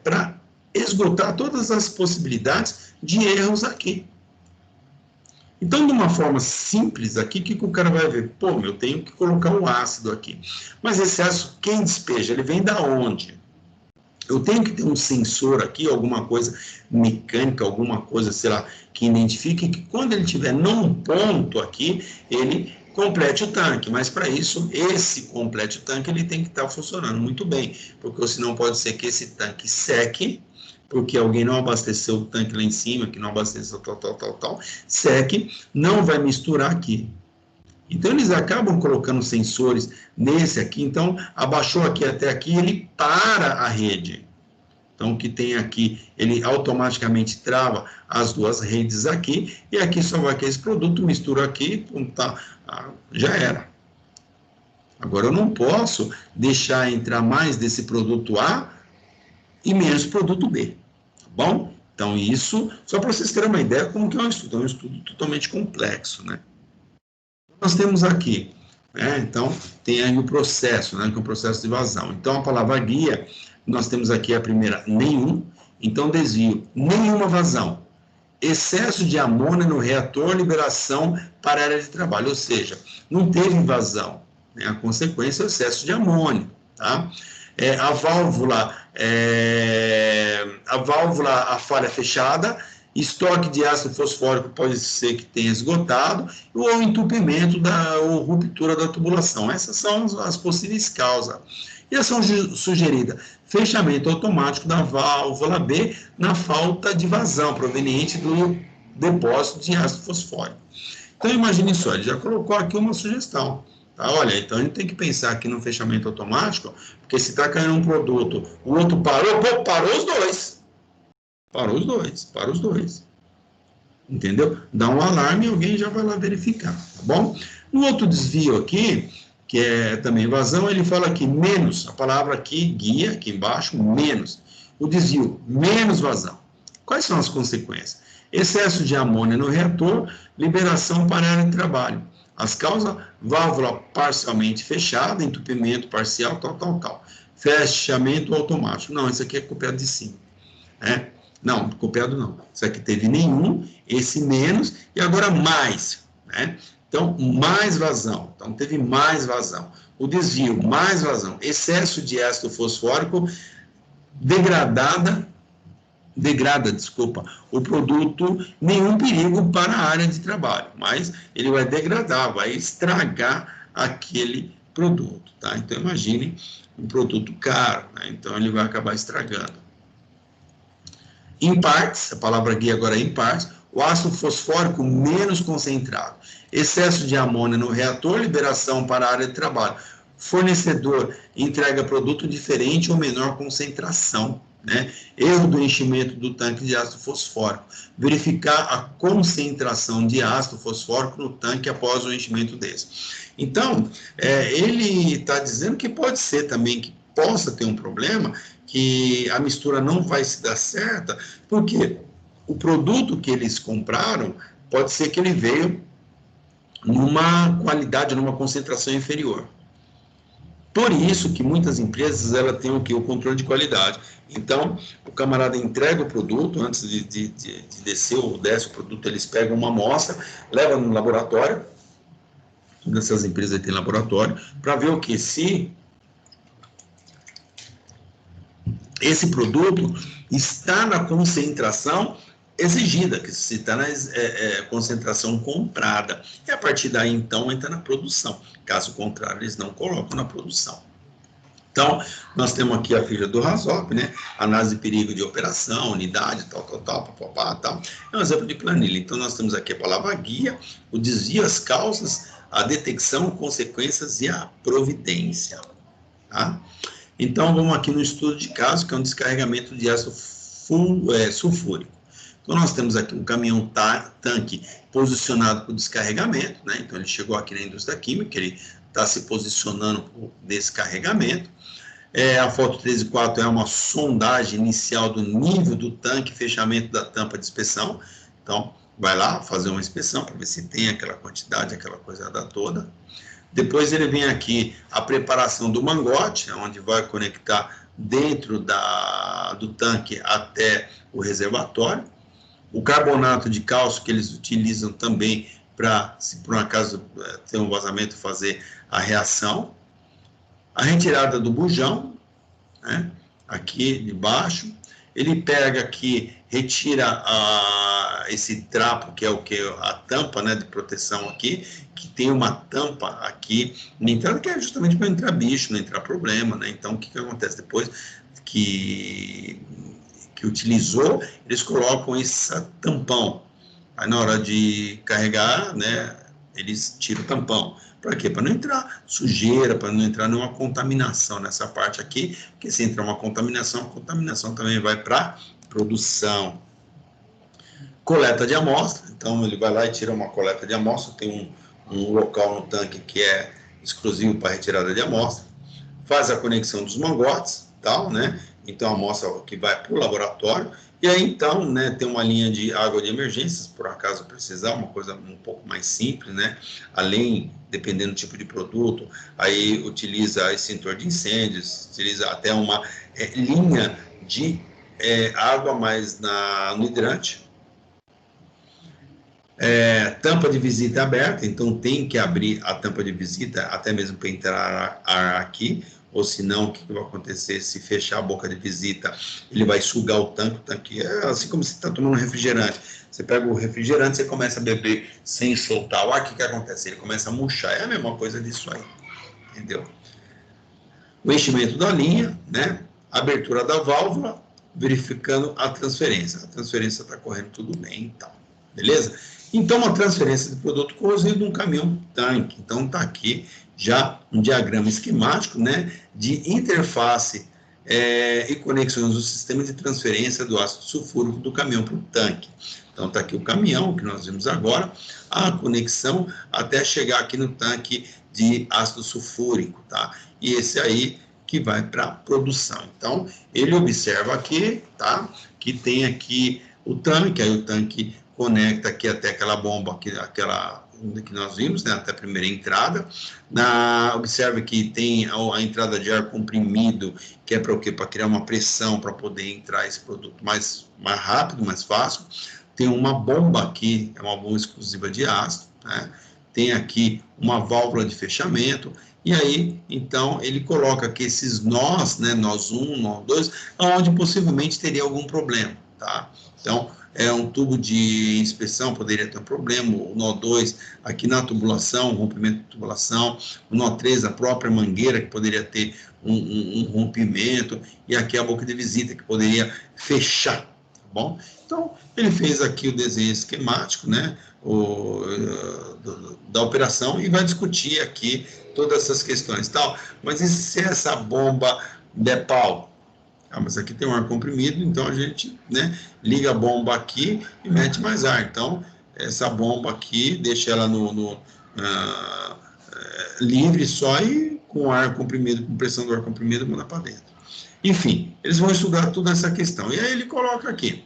para esgotar todas as possibilidades de erros aqui. Então, de uma forma simples aqui, o que o cara vai ver? Pô, eu tenho que colocar o ácido aqui. Mas esse ácido, quem despeja? Ele vem da onde? Eu tenho que ter um sensor aqui, alguma coisa mecânica, alguma coisa, sei lá, que identifique que quando ele estiver num ponto aqui, ele complete o tanque. Mas para isso, esse complete o tanque, ele tem que estar funcionando muito bem. Porque senão pode ser que esse tanque seque, porque alguém não abasteceu o tanque lá em cima, que não abasteceu tal, seque, não vai misturar aqui. Então, eles acabam colocando sensores nesse aqui. Então, abaixou aqui até aqui, ele para a rede. Então, o que tem aqui, ele automaticamente trava as duas redes aqui. E aqui só vai que esse produto, mistura aqui, tá, já era. Agora, eu não posso deixar entrar mais desse produto A e menos produto B. Tá bom? Então, isso, só para vocês terem uma ideia como que é um estudo totalmente complexo, né? Nós temos aqui, né? Então, tem aí o processo, né? Que é o processo de vazão. Então, a palavra guia, nós temos aqui a primeira, nenhum. Então, desvio, nenhuma vazão. Excesso de amônia no reator, liberação para a área de trabalho. Ou seja, não teve vazão, né? A consequência é o excesso de amônia, tá? A falha fechada, estoque de ácido fosfórico pode ser que tenha esgotado, ou entupimento ou ruptura da tubulação. Essas são as possíveis causas. E a ação sugerida, fechamento automático da válvula B na falta de vazão proveniente do depósito de ácido fosfórico. Então, imagine só, ele já colocou aqui uma sugestão. Tá? Olha, então a gente tem que pensar aqui no fechamento automático, porque se está caindo um produto, o outro parou, pô, parou os dois. Parou os dois. Entendeu? Dá um alarme e alguém já vai lá verificar, tá bom? No outro desvio aqui, que é também vazão, ele fala aqui menos, a palavra aqui, guia, aqui embaixo, menos. O desvio, menos vazão. Quais são as consequências? Excesso de amônia no reator, liberação para a área de trabalho. As causas, válvula parcialmente fechada, entupimento parcial, tal. Fechamento automático. Não, isso aqui é copiado de cima. Né? Não, copiado não. Isso aqui teve nenhum, esse menos, e agora mais. Né? Então, mais vazão. Então, teve mais vazão. O desvio, mais vazão. Excesso de ácido fosfórico, degrada, o produto, nenhum perigo para a área de trabalho, mas ele vai degradar, vai estragar aquele produto, tá? Então, imagine um produto caro, né? Então ele vai acabar estragando. Em partes, a palavra guia agora é em partes, o ácido fosfórico menos concentrado, excesso de amônia no reator, liberação para a área de trabalho, fornecedor entrega produto diferente ou menor concentração, né? Erro do enchimento do tanque de ácido fosfórico, verificar a concentração de ácido fosfórico no tanque após o enchimento desse. Então, ele está dizendo que pode ser também que possa ter um problema, que a mistura não vai se dar certa, porque o produto que eles compraram pode ser que ele veio numa qualidade, numa concentração inferior. Por isso que muitas empresas ela têm o controle de qualidade. Então, o camarada entrega o produto, antes de descer ou desce o produto, eles pegam uma amostra, levam no laboratório, todas essas empresas têm laboratório, para ver o que? Se esse produto está na concentração exigida, que se está na concentração comprada. E a partir daí, então, entra na produção. Caso contrário, eles não colocam na produção. Então, nós temos aqui a ficha do RASOP, né? Análise de perigo de operação, unidade, tal. É um exemplo de planilha. Então, nós temos aqui a palavra guia, o desvio, as causas, a detecção, consequências e a providência. Tá? Então, vamos aqui no estudo de caso, que é um descarregamento de ácido sulfúrico. Então, nós temos aqui um caminhão tanque posicionado para o descarregamento, né? Então, ele chegou aqui na indústria química, ele está se posicionando para o descarregamento. A foto 3 e 4 é uma sondagem inicial do nível do tanque, fechamento da tampa de inspeção. Então, vai lá fazer uma inspeção para ver se tem aquela quantidade, aquela coisa toda. Depois ele vem aqui a preparação do mangote, onde vai conectar dentro do tanque até o reservatório. O carbonato de cálcio que eles utilizam também para, se por um acaso ter um vazamento, fazer a reação. A retirada do bujão, né, aqui de baixo. Ele pega aqui, retira esse trapo, que é o que? A tampa, né, de proteção aqui, que tem uma tampa aqui na entrada, que é justamente para entrar bicho, não entrar problema, né? Então, o que acontece? Depois que utilizou, eles colocam esse tampão. Aí, na hora de carregar, né, eles tiram o tampão. Para quê? Para não entrar sujeira, para não entrar nenhuma contaminação nessa parte aqui, porque se entrar uma contaminação, a contaminação também vai para produção. Coleta de amostra, então ele vai lá e tira uma coleta de amostra, tem um local no tanque que é exclusivo para retirada de amostra, faz a conexão dos mangotes, tal, né? Então a amostra que vai para o laboratório, e aí então, né, tem uma linha de água de emergências, por acaso precisar, uma coisa um pouco mais simples, né? Além, dependendo do tipo de produto, aí utiliza extintor de incêndios, utiliza até uma linha de água mais no hidrante. Tampa de visita aberta, então tem que abrir a tampa de visita, até mesmo para entrar ar aqui, ou senão, o que vai acontecer? Se fechar a boca de visita, ele vai sugar o tanque é assim como se está tomando um refrigerante. Você pega o refrigerante, você começa a beber sem soltar o ar, o que acontece? Ele começa a murchar, é a mesma coisa disso aí, entendeu? O enchimento da linha, né? Abertura da válvula, verificando a transferência. A transferência está correndo tudo bem e tal, beleza? Então, uma transferência de produto corrosivo de um caminhão-tanque. Então, está aqui já um diagrama esquemático, né, de interface e conexões do sistema de transferência do ácido sulfúrico do caminhão para o tanque. Então, está aqui o caminhão, que nós vimos agora, a conexão até chegar aqui no tanque de ácido sulfúrico, tá? E esse aí que vai para a produção. Então, ele observa aqui, tá, que tem aqui o tanque, aí o tanque conecta aqui até aquela bomba, aquela que nós vimos, né, até a primeira entrada. Observe que tem a entrada de ar comprimido, que é para o quê? Para criar uma pressão, para poder entrar esse produto mais rápido, mais fácil. Tem uma bomba aqui, é uma bomba exclusiva de ácido, né? Tem aqui uma válvula de fechamento, e aí, então, ele coloca aqui esses nós, né, nós 1, nós 2, onde possivelmente teria algum problema, tá? Então, um tubo de inspeção poderia ter um problema, o nó 2 aqui na tubulação, rompimento de tubulação, o nó 3 a própria mangueira que poderia ter um rompimento, e aqui a boca de visita que poderia fechar, tá bom? Então, ele fez aqui o desenho esquemático, né, da operação, e vai discutir aqui todas essas questões, tal. Mas e se essa bomba der pau? Mas aqui tem um ar comprimido, então a gente, né, liga a bomba aqui e mete mais ar. Então, essa bomba aqui, deixa ela livre só, e com ar comprimido, com pressão do ar comprimido, manda para dentro. Enfim, eles vão estudar toda essa questão. E aí ele coloca aqui,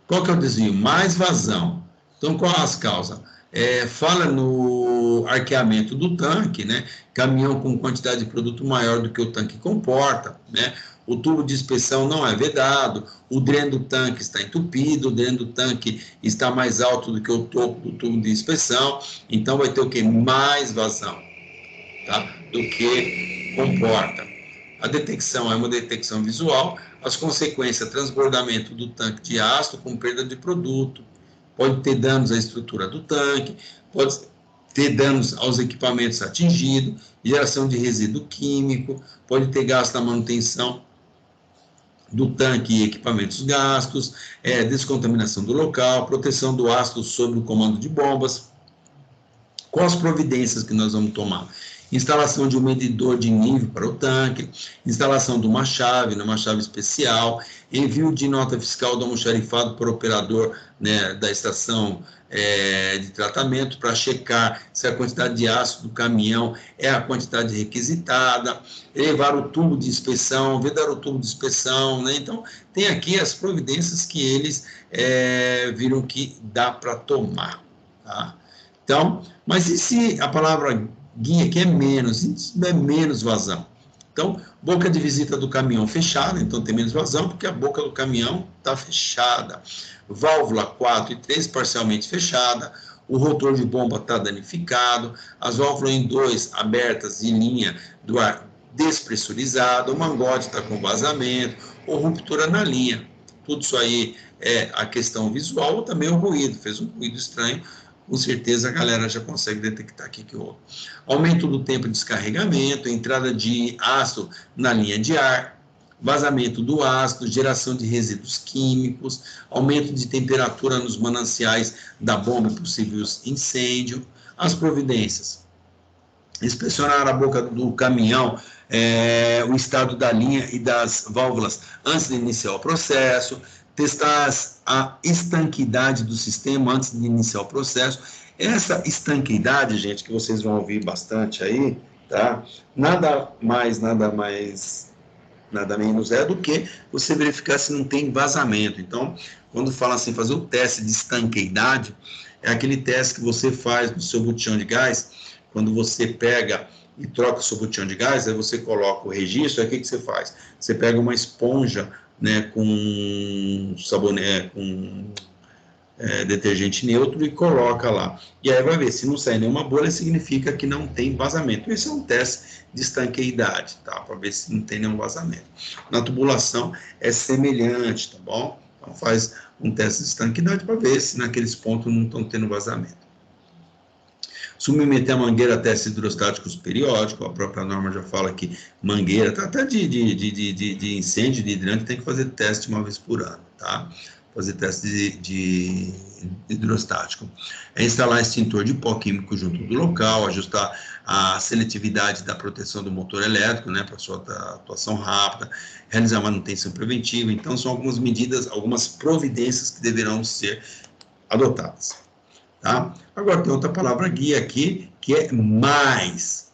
qual que é o desvio? Mais vazão. Então, qual as causas? Fala no arqueamento do tanque, né? Caminhão com quantidade de produto maior do que o tanque comporta, né? O tubo de inspeção não é vedado, o dreno do tanque está entupido, o dreno do tanque está mais alto do que o topo do tubo de inspeção, então vai ter o quê? Mais vazão, tá? Do que comporta. A detecção é uma detecção visual, as consequências, transbordamento do tanque de ácido com perda de produto, pode ter danos à estrutura do tanque, pode ter danos aos equipamentos atingidos, geração de resíduo químico, pode ter gasto na manutenção do tanque e equipamentos gastos, descontaminação do local, proteção do ácido sob o comando de bombas. Quais as providências que nós vamos tomar? Instalação de um medidor de nível para o tanque, instalação de uma chave especial, envio de nota fiscal do almoxarifado para o operador, né, da estação de tratamento, para checar se a quantidade de ácido do caminhão é a quantidade requisitada, elevar o tubo de inspeção, vedar o tubo de inspeção, né? Então, tem aqui as providências que eles viram que dá para tomar, tá? Então, mas e se a palavra guia aqui é menos, se tiver menos vazão? Então, boca de visita do caminhão fechada, então tem menos vazão, porque a boca do caminhão está fechada. Válvula 4 e 3 parcialmente fechada, o rotor de bomba está danificado, as válvulas em 2 abertas e linha do ar despressurizada, o mangote está com vazamento, ou ruptura na linha. Tudo isso aí é a questão visual ou também o ruído, fez um ruído estranho, com certeza a galera já consegue detectar aqui que houve. Aumento do tempo de descarregamento, entrada de ácido na linha de ar, vazamento do ácido, geração de resíduos químicos, aumento de temperatura nos mananciais da bomba e possíveis incêndio. As providências: inspecionar a boca do caminhão, o estado da linha e das válvulas antes de iniciar o processo, testar a estanqueidade do sistema antes de iniciar o processo. Essa estanqueidade, gente, que vocês vão ouvir bastante aí, tá? Nada menos é do que você verificar se não tem vazamento. Então, quando fala assim, fazer o teste de estanqueidade, é aquele teste que você faz no seu botijão de gás, quando você pega e troca o seu botijão de gás, aí você coloca o registro, aí o que você faz? Você pega uma esponja, né, com sabonete, com detergente neutro e coloca lá. E aí vai ver, se não sair nenhuma bolha, significa que não tem vazamento. Esse é um teste de estanqueidade, tá? Para ver se não tem nenhum vazamento. Na tubulação é semelhante, tá bom? Então faz um teste de estanqueidade para ver se naqueles pontos não estão tendo vazamento. Submeter a mangueira a testes hidrostáticos periódicos, a própria norma já fala que mangueira, até de incêndio, de hidrante, tem que fazer teste uma vez por ano, tá? Fazer teste de hidrostático. Instalar extintor de pó químico junto do local, ajustar a seletividade da proteção do motor elétrico, né, para sua atuação rápida, realizar manutenção preventiva. Então, são algumas medidas, algumas providências que deverão ser adotadas. Tá? Agora tem outra palavra guia aqui, que é mais,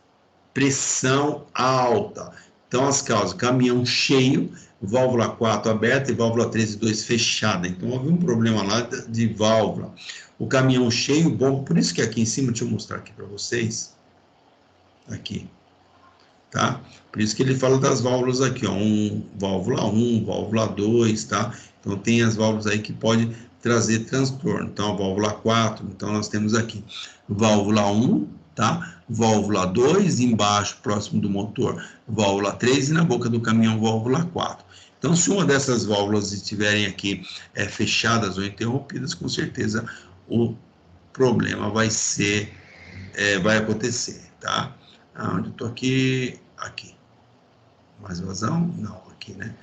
pressão alta. Então as causas: caminhão cheio, válvula 4 aberta e válvula 3 e 2 fechada. Então houve um problema lá de válvula. O caminhão cheio, bomba, por isso que aqui em cima, deixa eu mostrar aqui para vocês, aqui, tá? Por isso que ele fala das válvulas aqui, ó, válvula 1, válvula 2, tá? Então tem as válvulas aí que pode trazer transtorno. Então a válvula 4, então nós temos aqui válvula 1, tá? Válvula 2 embaixo, próximo do motor, válvula 3 e na boca do caminhão válvula 4. Então se uma dessas válvulas estiverem aqui fechadas ou interrompidas, com certeza o problema vai acontecer, tá? Onde eu tô aqui, aqui. Mais vazão? Não, aqui, né?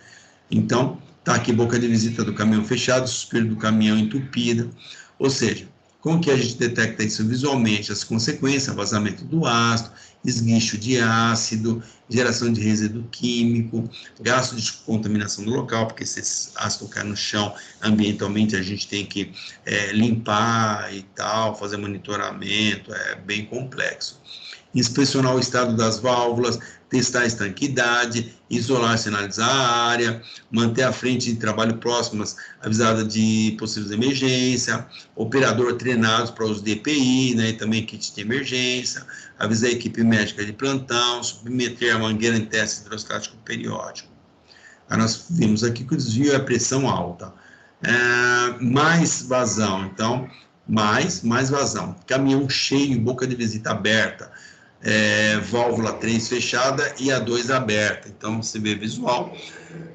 Então, tá aqui boca de visita do caminhão fechado, suspiro do caminhão entupido. Ou seja, como que a gente detecta isso visualmente? As consequências: vazamento do ácido, esguicho de ácido, geração de resíduo químico, gasto de contaminação do local, porque se esse ácido cai no chão, ambientalmente a gente tem que limpar e tal, fazer monitoramento, é bem complexo. Inspecionar o estado das válvulas, testar a estanqueidade, isolar e sinalizar a área, manter a frente de trabalho próximas, avisada de possíveis emergência, operador treinado para uso de EPI, né, e também kit de emergência, avisar a equipe médica de plantão, submeter a mangueira em teste hidrostático periódico. Aí nós vimos aqui que o desvio é a pressão alta. Mais vazão, então, mais vazão. Caminhão cheio, boca de visita aberta, válvula 3 fechada e a 2 aberta. Então, você vê visual,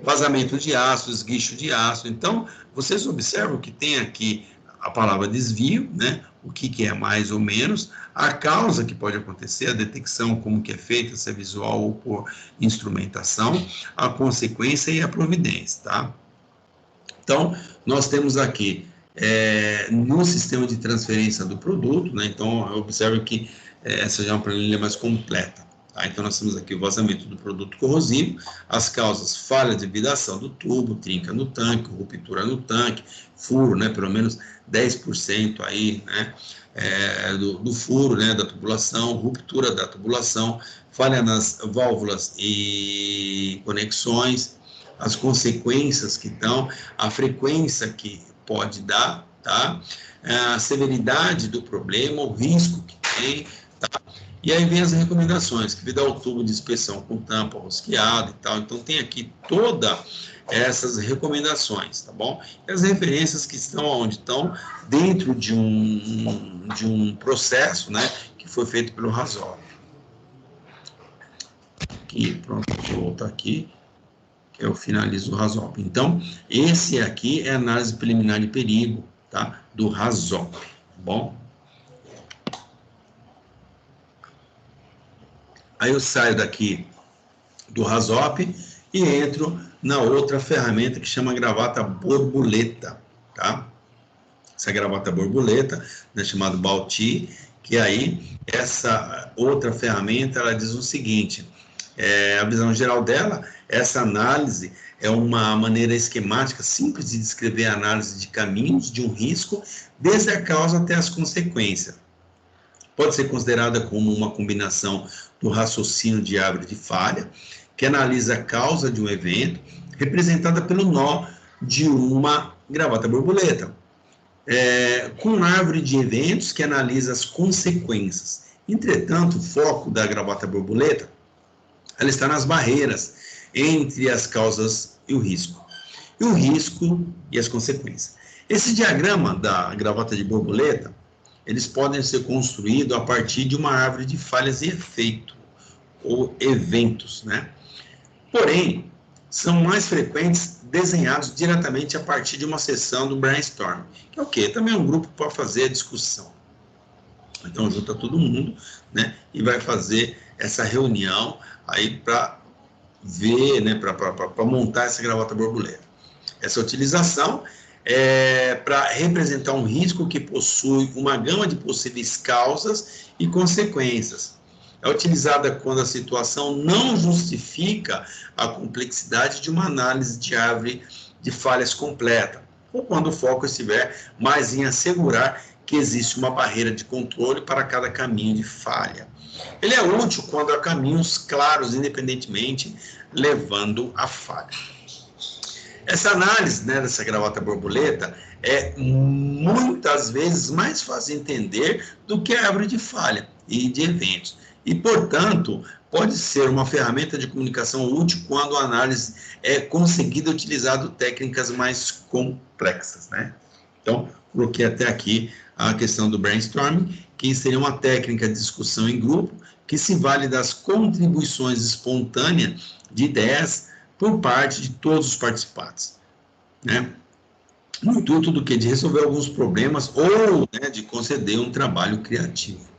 vazamento de ácido, esguicho de ácido. Então, vocês observam que tem aqui a palavra desvio, né? O que é mais ou menos, a causa que pode acontecer, a detecção, como que é feita, se é visual ou por instrumentação, a consequência e a providência, tá? Então, nós temos aqui, no sistema de transferência do produto, né? Então, observe que essa já é uma planilha mais completa. Tá? Então, nós temos aqui o vazamento do produto corrosivo, as causas: falha de vibração do tubo, trinca no tanque, ruptura no tanque, furo, né? Pelo menos 10% aí, né? Do furo, né? Da tubulação, ruptura da tubulação, falha nas válvulas e conexões, as consequências que dão, a frequência que pode dar, tá? A severidade do problema, o risco que tem, tá? E aí vem as recomendações, que dá o tubo de inspeção com tampa rosqueada e tal. Então tem aqui todas essas recomendações, tá bom? E as referências que estão onde? Estão dentro de um processo, né, que foi feito pelo RASOP. Aqui, pronto, deixa eu voltar aqui, que eu finalizo o RASOP. Então, esse aqui é a análise preliminar de perigo, tá? Do RASOP, tá bom? Aí eu saio daqui do RASOP e entro na outra ferramenta que chama gravata borboleta, tá? Essa gravata borboleta, né, chamada Balti, que aí essa outra ferramenta, ela diz o seguinte, a visão geral dela, essa análise é uma maneira esquemática simples de descrever a análise de caminhos de um risco, desde a causa até as consequências. Pode ser considerada como uma combinação do raciocínio de árvore de falha, que analisa a causa de um evento, representada pelo nó de uma gravata borboleta, com árvore de eventos que analisa as consequências. Entretanto, o foco da gravata borboleta, ela está nas barreiras entre as causas e o risco. E o risco e as consequências. Esse diagrama da gravata de borboleta, eles podem ser construídos a partir de uma árvore de falhas e efeito, ou eventos, né? Porém, são mais frequentes desenhados diretamente a partir de uma sessão do brainstorm, que é o quê? Também é um grupo para fazer a discussão. Então, junta todo mundo, né? E vai fazer essa reunião aí para ver, né? Para montar essa gravata borboleta. Essa utilização é para representar um risco que possui uma gama de possíveis causas e consequências. É utilizada quando a situação não justifica a complexidade de uma análise de árvore de falhas completa, ou quando o foco estiver mais em assegurar que existe uma barreira de controle para cada caminho de falha. Ele é útil quando há caminhos claros, independentemente, levando à falha. Essa análise, né, dessa gravata borboleta é muitas vezes mais fácil de entender do que a árvore de falha e de eventos. E, portanto, pode ser uma ferramenta de comunicação útil quando a análise é conseguida utilizando técnicas mais complexas, né? Então, coloquei até aqui a questão do brainstorming, que seria uma técnica de discussão em grupo que se vale das contribuições espontâneas de ideias por parte de todos os participantes, né? No intuito do que de resolver alguns problemas ou, né, de conceder um trabalho criativo.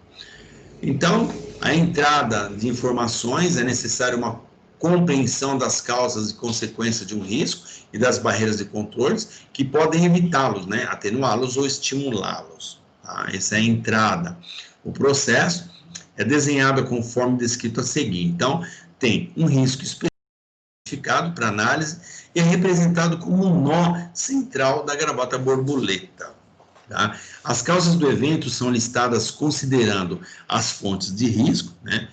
Então, a entrada de informações é necessária uma compreensão das causas e consequências de um risco e das barreiras de controles que podem evitá-los, né, atenuá-los ou estimulá-los. Tá? Essa é a entrada. O processo é desenhado conforme descrito a seguir. Então, tem um risco especificado para análise e é representado como um nó central da gravata borboleta. Tá? As causas do evento são listadas considerando as fontes de risco, né,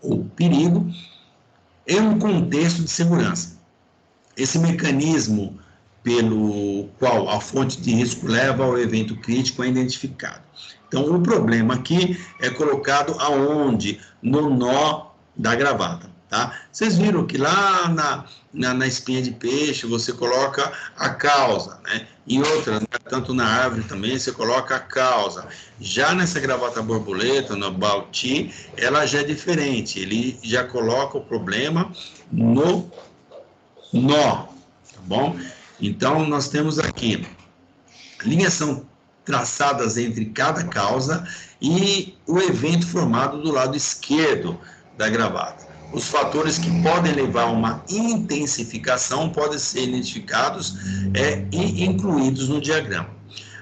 ou perigo, em um contexto de segurança. Esse mecanismo pelo qual a fonte de risco leva ao evento crítico é identificado. Então, o problema aqui é colocado aonde? No nó da gravata. Tá? Vocês viram que lá na espinha de peixe você coloca a causa, né? Em outras, né, tanto na árvore também, você coloca a causa. Já nessa gravata borboleta, no Balti, ela já é diferente, ele já coloca o problema no nó, tá bom? Então, nós temos aqui, linhas são traçadas entre cada causa e o evento formado do lado esquerdo da gravata. Os fatores que podem levar a uma intensificação podem ser identificados e incluídos no diagrama.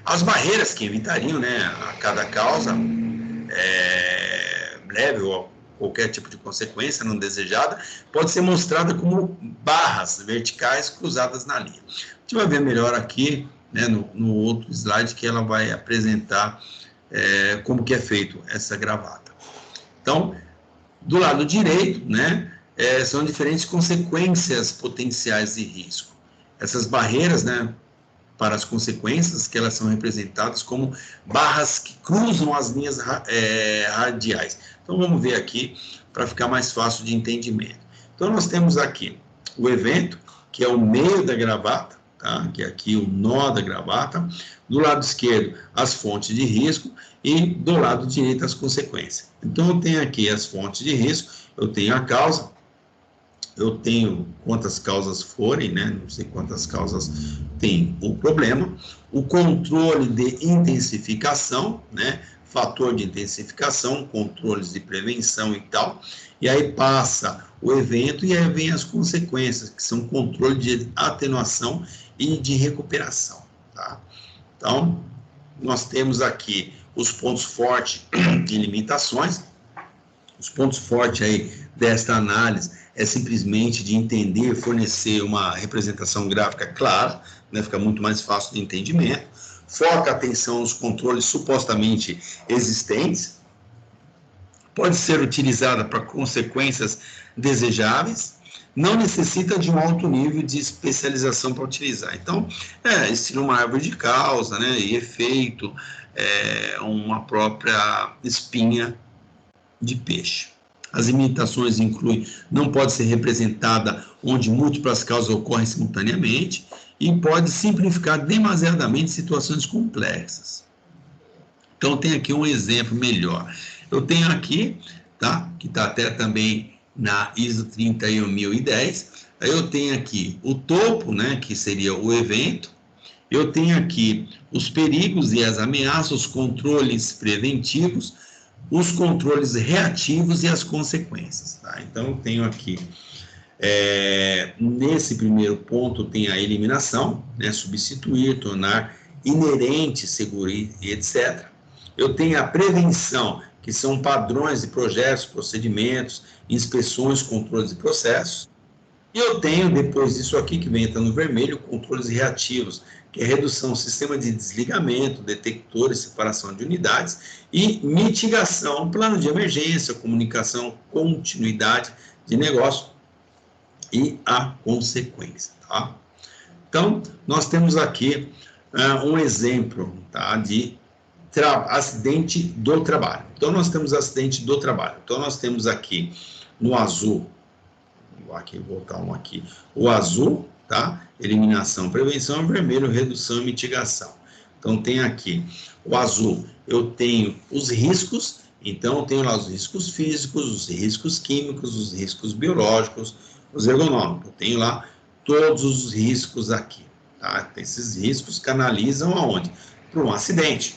As barreiras que evitariam, né, a cada causa breve ou qualquer tipo de consequência não desejada, pode ser mostrada como barras verticais cruzadas na linha. A gente vai ver melhor aqui, né, no outro slide, que ela vai apresentar como que é feito essa gravata. Então, do lado direito, né, são diferentes consequências potenciais de risco. Essas barreiras, né, para as consequências, que elas são representadas como barras que cruzam as linhas radiais. Então, vamos ver aqui, para ficar mais fácil de entendimento. Então, nós temos aqui o evento, que é o meio da gravata, tá? Que é aqui o nó da gravata. Do lado esquerdo, as fontes de risco, e do lado direito, as consequências. Então, eu tenho aqui as fontes de risco, eu tenho a causa, eu tenho quantas causas forem, né? Não sei quantas causas tem o problema, o controle de intensificação, né? Fator de intensificação, controles de prevenção e tal, e aí passa o evento e aí vem as consequências, que são controle de atenuação e de recuperação, tá? Então, nós temos aqui os pontos fortes e limitações. Os pontos fortes aí desta análise é simplesmente de entender, fornecer uma representação gráfica clara, né, fica muito mais fácil de entendimento, foca a atenção nos controles supostamente existentes, pode ser utilizada para consequências desejáveis, não necessita de um alto nível de especialização para utilizar. Então, ensina uma árvore de causa, né, e efeito, uma própria espinha de peixe. As limitações incluem, não pode ser representada onde múltiplas causas ocorrem simultaneamente e pode simplificar demasiadamente situações complexas. Então, tem aqui um exemplo melhor. Eu tenho aqui, tá? Que está até também na ISO 31010. Aí eu tenho aqui o topo, né? Que seria o evento. Eu tenho aqui os perigos e as ameaças, os controles preventivos, os controles reativos e as consequências, tá? Então, eu tenho aqui, nesse primeiro ponto, tem a eliminação, né? Substituir, tornar inerente, seguro e etc. Eu tenho a prevenção, que são padrões de projetos, procedimentos, inspeções, controles e processos. E eu tenho, depois disso aqui, que vem no vermelho, controles reativos, que é redução, sistema de desligamento, detectores, separação de unidades, e mitigação, plano de emergência, comunicação, continuidade de negócio e a consequência, tá? Então, nós temos aqui um exemplo, tá, de acidente do trabalho. Então, nós temos acidente do trabalho. Então, nós temos aqui no azul, vou aqui voltar um aqui, o azul, tá? Eliminação, prevenção, vermelho, redução e mitigação. Então, tem aqui o azul, eu tenho os riscos, então eu tenho lá os riscos físicos, os riscos químicos, os riscos biológicos, os ergonômicos. Eu tenho lá todos os riscos aqui, tá? Esses riscos canalizam aonde? Para um acidente.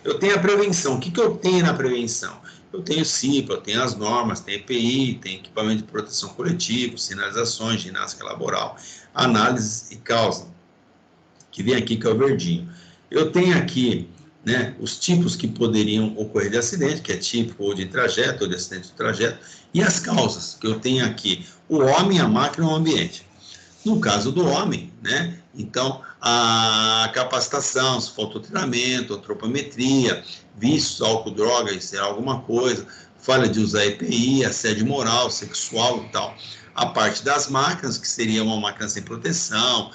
Eu tenho a prevenção. O que eu tenho na prevenção? Eu tenho CIPA, eu tenho as normas, tenho EPI, tenho equipamento de proteção coletivo, sinalizações, ginástica laboral, análise e causa, que vem aqui, que é o verdinho. Eu tenho aqui, né, os tipos que poderiam ocorrer de acidente, que é tipo ou de trajeto, ou de acidente de trajeto, e as causas, que eu tenho aqui, o homem, a máquina ou o ambiente. No caso do homem, né, então, a capacitação, se faltou treinamento, antropometria, vícios, álcool, droga, isso é alguma coisa, falha de usar EPI, assédio moral, sexual e tal. A parte das máquinas, que seria uma máquina sem proteção,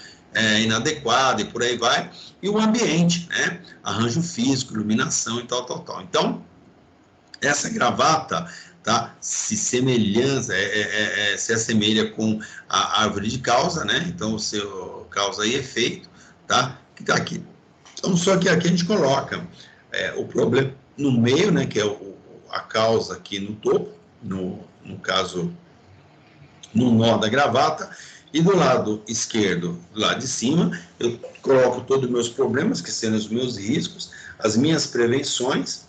inadequada e por aí vai, e o ambiente, né, arranjo físico, iluminação e tal. Então, essa gravata, tá, se assemelha com a árvore de causa, né, então o seu causa e efeito, tá, que está aqui. Então, só que aqui a gente coloca o problema no meio, né, que é a causa aqui no topo, no caso, no nó da gravata, e do lado esquerdo, do lado de cima, eu coloco todos os meus problemas, que são os meus riscos, as minhas prevenções,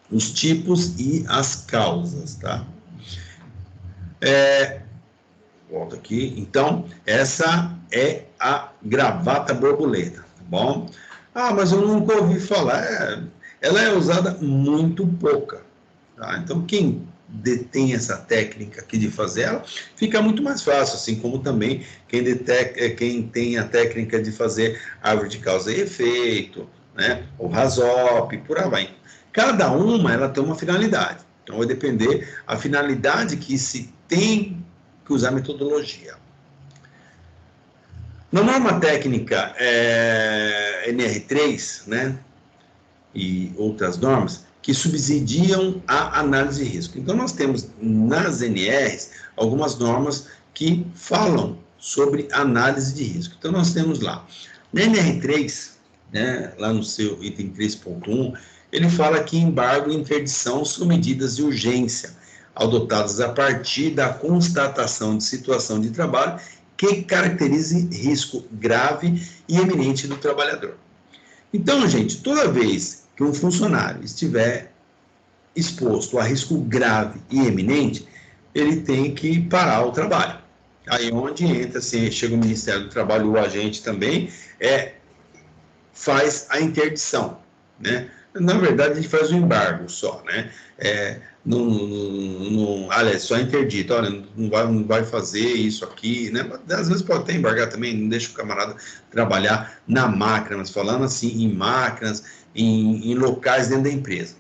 os tipos e as causas, tá? Volto aqui. Então, essa é a gravata borboleta, tá bom? Ah, mas eu nunca ouvi falar. Ela é usada muito pouca, tá? Então, quem detém essa técnica aqui de fazer ela, fica muito mais fácil, assim como também quem tem a técnica de fazer árvore de causa e efeito, né? O RASOP, por aí vai. Cada uma, ela tem uma finalidade. Então, vai depender a finalidade que se tem que usar a metodologia. Na norma técnica NR3, né, e outras normas, que subsidiam a análise de risco. Então, nós temos nas NRs algumas normas que falam sobre análise de risco. Então, nós temos lá, na NR3, né, lá no seu item 3.1, ele fala que embargo e interdição são medidas de urgência, adotadas a partir da constatação de situação de trabalho que caracterize risco grave e eminente do trabalhador. Então, gente, toda vez que um funcionário estiver exposto a risco grave e eminente, ele tem que parar o trabalho. Aí onde entra, assim, chega o Ministério do Trabalho, o agente também, faz a interdição, né? Na verdade, a gente faz o embargo só, né? Aliás, só interdito, olha, não vai fazer isso aqui, né? Às vezes pode até embargar também, não deixa o camarada trabalhar na máquina, mas falando assim, em máquinas, em locais dentro da empresa.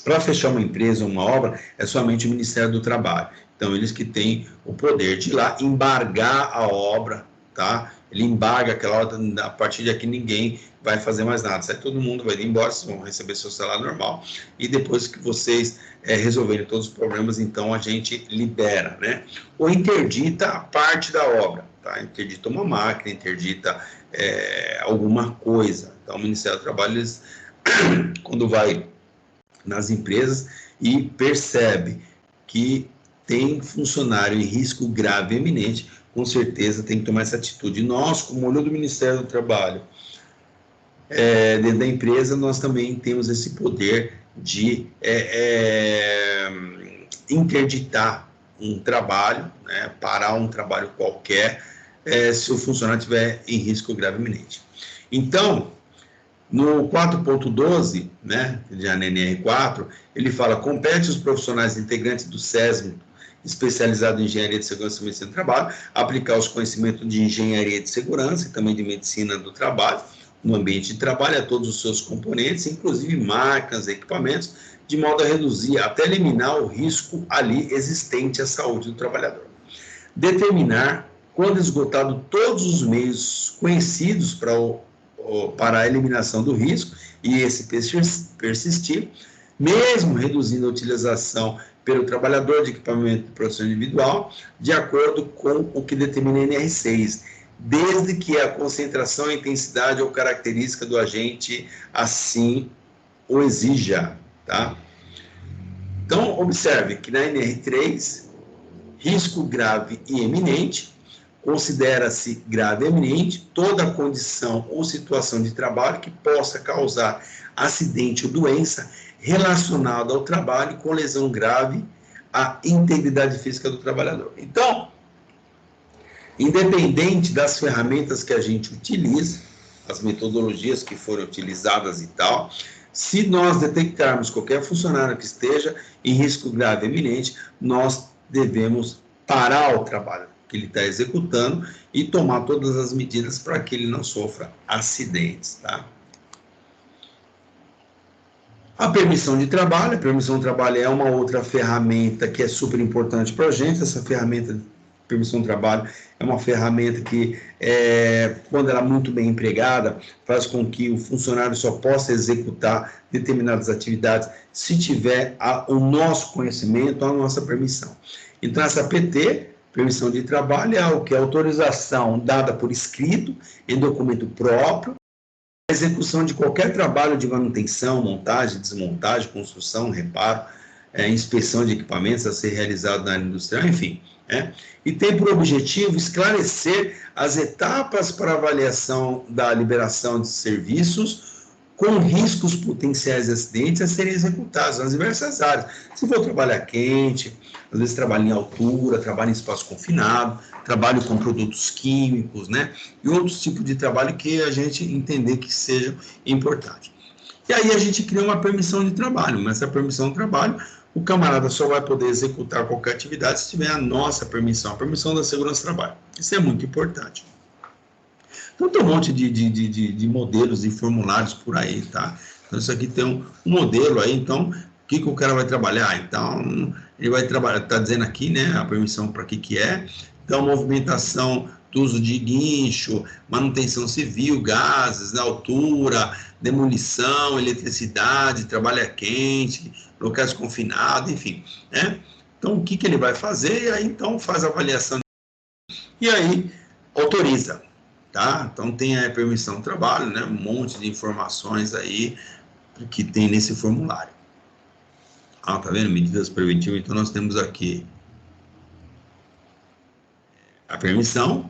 Para fechar uma empresa, uma obra, é somente o Ministério do Trabalho. Então, eles que têm o poder de ir lá embargar a obra, tá? Ele embarga aquela hora, a partir de aqui ninguém vai fazer mais nada, sai todo mundo, vai ir embora, vocês vão receber seu salário normal, e depois que vocês resolverem todos os problemas, então a gente libera, né? Ou interdita a parte da obra, tá? Interdita uma máquina, interdita alguma coisa. Então, o Ministério do Trabalho, eles, quando vai nas empresas e percebe que tem funcionário em risco grave e eminente, com certeza tem que tomar essa atitude. Nós, como olho do Ministério do Trabalho, dentro da empresa, nós também temos esse poder de interditar um trabalho, né, parar um trabalho qualquer, se o funcionário estiver em risco grave e eminente. Então, no 4.12, né, já na NR4, ele fala: compete os profissionais integrantes do SESM, especializado em Engenharia de Segurança e Medicina do Trabalho, aplicar os conhecimentos de Engenharia de Segurança e também de Medicina do Trabalho no ambiente de trabalho, a todos os seus componentes, inclusive máquinas, equipamentos, de modo a reduzir, até eliminar o risco ali existente à saúde do trabalhador. Determinar, quando esgotado todos os meios conhecidos para a eliminação do risco, e esse persistir, mesmo reduzindo a utilização pelo trabalhador de equipamento de proteção individual, de acordo com o que determina a NR6, desde que a concentração, a intensidade ou característica do agente assim o exija, tá? Então, observe que na NR3, risco grave e eminente, considera-se grave e eminente toda condição ou situação de trabalho que possa causar acidente ou doença relacionada ao trabalho com lesão grave à integridade física do trabalhador. Então, independente das ferramentas que a gente utiliza, as metodologias que foram utilizadas e tal, se nós detectarmos qualquer funcionário que esteja em risco grave e eminente, nós devemos parar o trabalho que ele está executando e tomar todas as medidas para que ele não sofra acidentes, tá? A permissão de trabalho é uma outra ferramenta que é super importante para a gente. Essa ferramenta de permissão de trabalho é uma ferramenta que, quando ela é muito bem empregada, faz com que o funcionário só possa executar determinadas atividades se tiver o nosso conhecimento, a nossa permissão. Então, essa PT, permissão de trabalho, é o que? Autorização dada por escrito, em documento próprio, a execução de qualquer trabalho de manutenção, montagem, desmontagem, construção, reparo, inspeção de equipamentos a ser realizado na área industrial, enfim. E tem por objetivo esclarecer as etapas para avaliação da liberação de serviços com riscos potenciais de acidentes a serem executados nas diversas áreas. Se for trabalhar quente, às vezes trabalho em altura, trabalho em espaço confinado, trabalho com produtos químicos, né? E outros tipos de trabalho que a gente entender que sejam importantes. E aí a gente cria uma permissão de trabalho, mas essa permissão de trabalho, o camarada só vai poder executar qualquer atividade se tiver a nossa permissão, a permissão da segurança do trabalho. Isso é muito importante. Então tem um monte de modelos e formulários por aí, tá? Então isso aqui tem um modelo aí, então o que o cara vai trabalhar? Então ele vai trabalhar, está dizendo aqui, né, a permissão para que é. Então movimentação do uso de guincho, manutenção civil, gases, né, altura, demolição, eletricidade, trabalho quente, locais confinados, enfim, né? Então, o que ele vai fazer? E aí, então, faz a avaliação e aí autoriza, tá? Então, tem a permissão de trabalho, né? Um monte de informações aí que tem nesse formulário. Ah, tá vendo? Medidas preventivas. Então, nós temos aqui a permissão,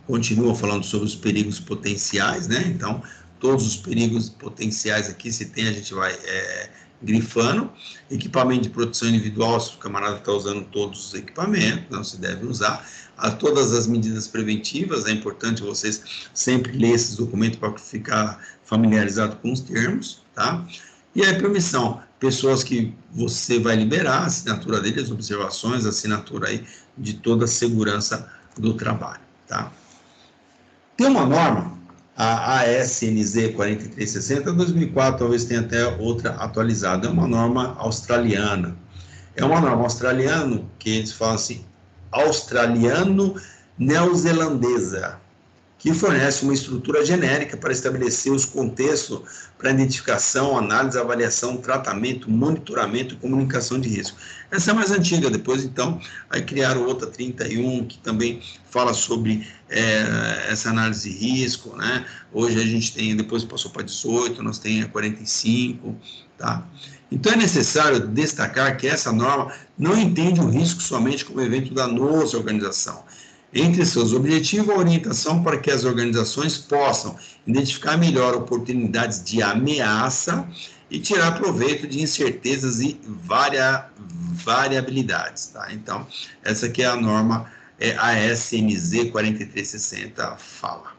continua falando sobre os perigos potenciais, né? Então, todos os perigos potenciais aqui, se tem, a gente vai grifando. Equipamento de proteção individual, se o camarada está usando todos os equipamentos, não se deve usar. Todas as medidas preventivas, é importante vocês sempre ler esses documentos para ficar familiarizado com os termos, tá? E a permissão, pessoas que você vai liberar, a assinatura dele, as observações, a assinatura aí de toda a segurança do trabalho, tá? Tem uma norma, a ASNZ 4360, 2004, talvez tenha até outra atualizada, é uma norma australiana. É uma norma australiana, que eles falam assim, australiano-neozelandesa, que fornece uma estrutura genérica para estabelecer os contextos para identificação, análise, avaliação, tratamento, monitoramento e comunicação de risco. Essa é a mais antiga, depois então, aí criaram outra 31, que também fala sobre essa análise de risco, né? Hoje a gente tem, depois passou para 18, nós temos a 45, tá? Então é necessário destacar que essa norma não entende o risco somente como evento danoso à organização. Entre seus objetivos, a orientação para que as organizações possam identificar melhor oportunidades de ameaça e tirar proveito de incertezas e variabilidades. Tá? Então, essa aqui é a norma ASNZ 4360 fala.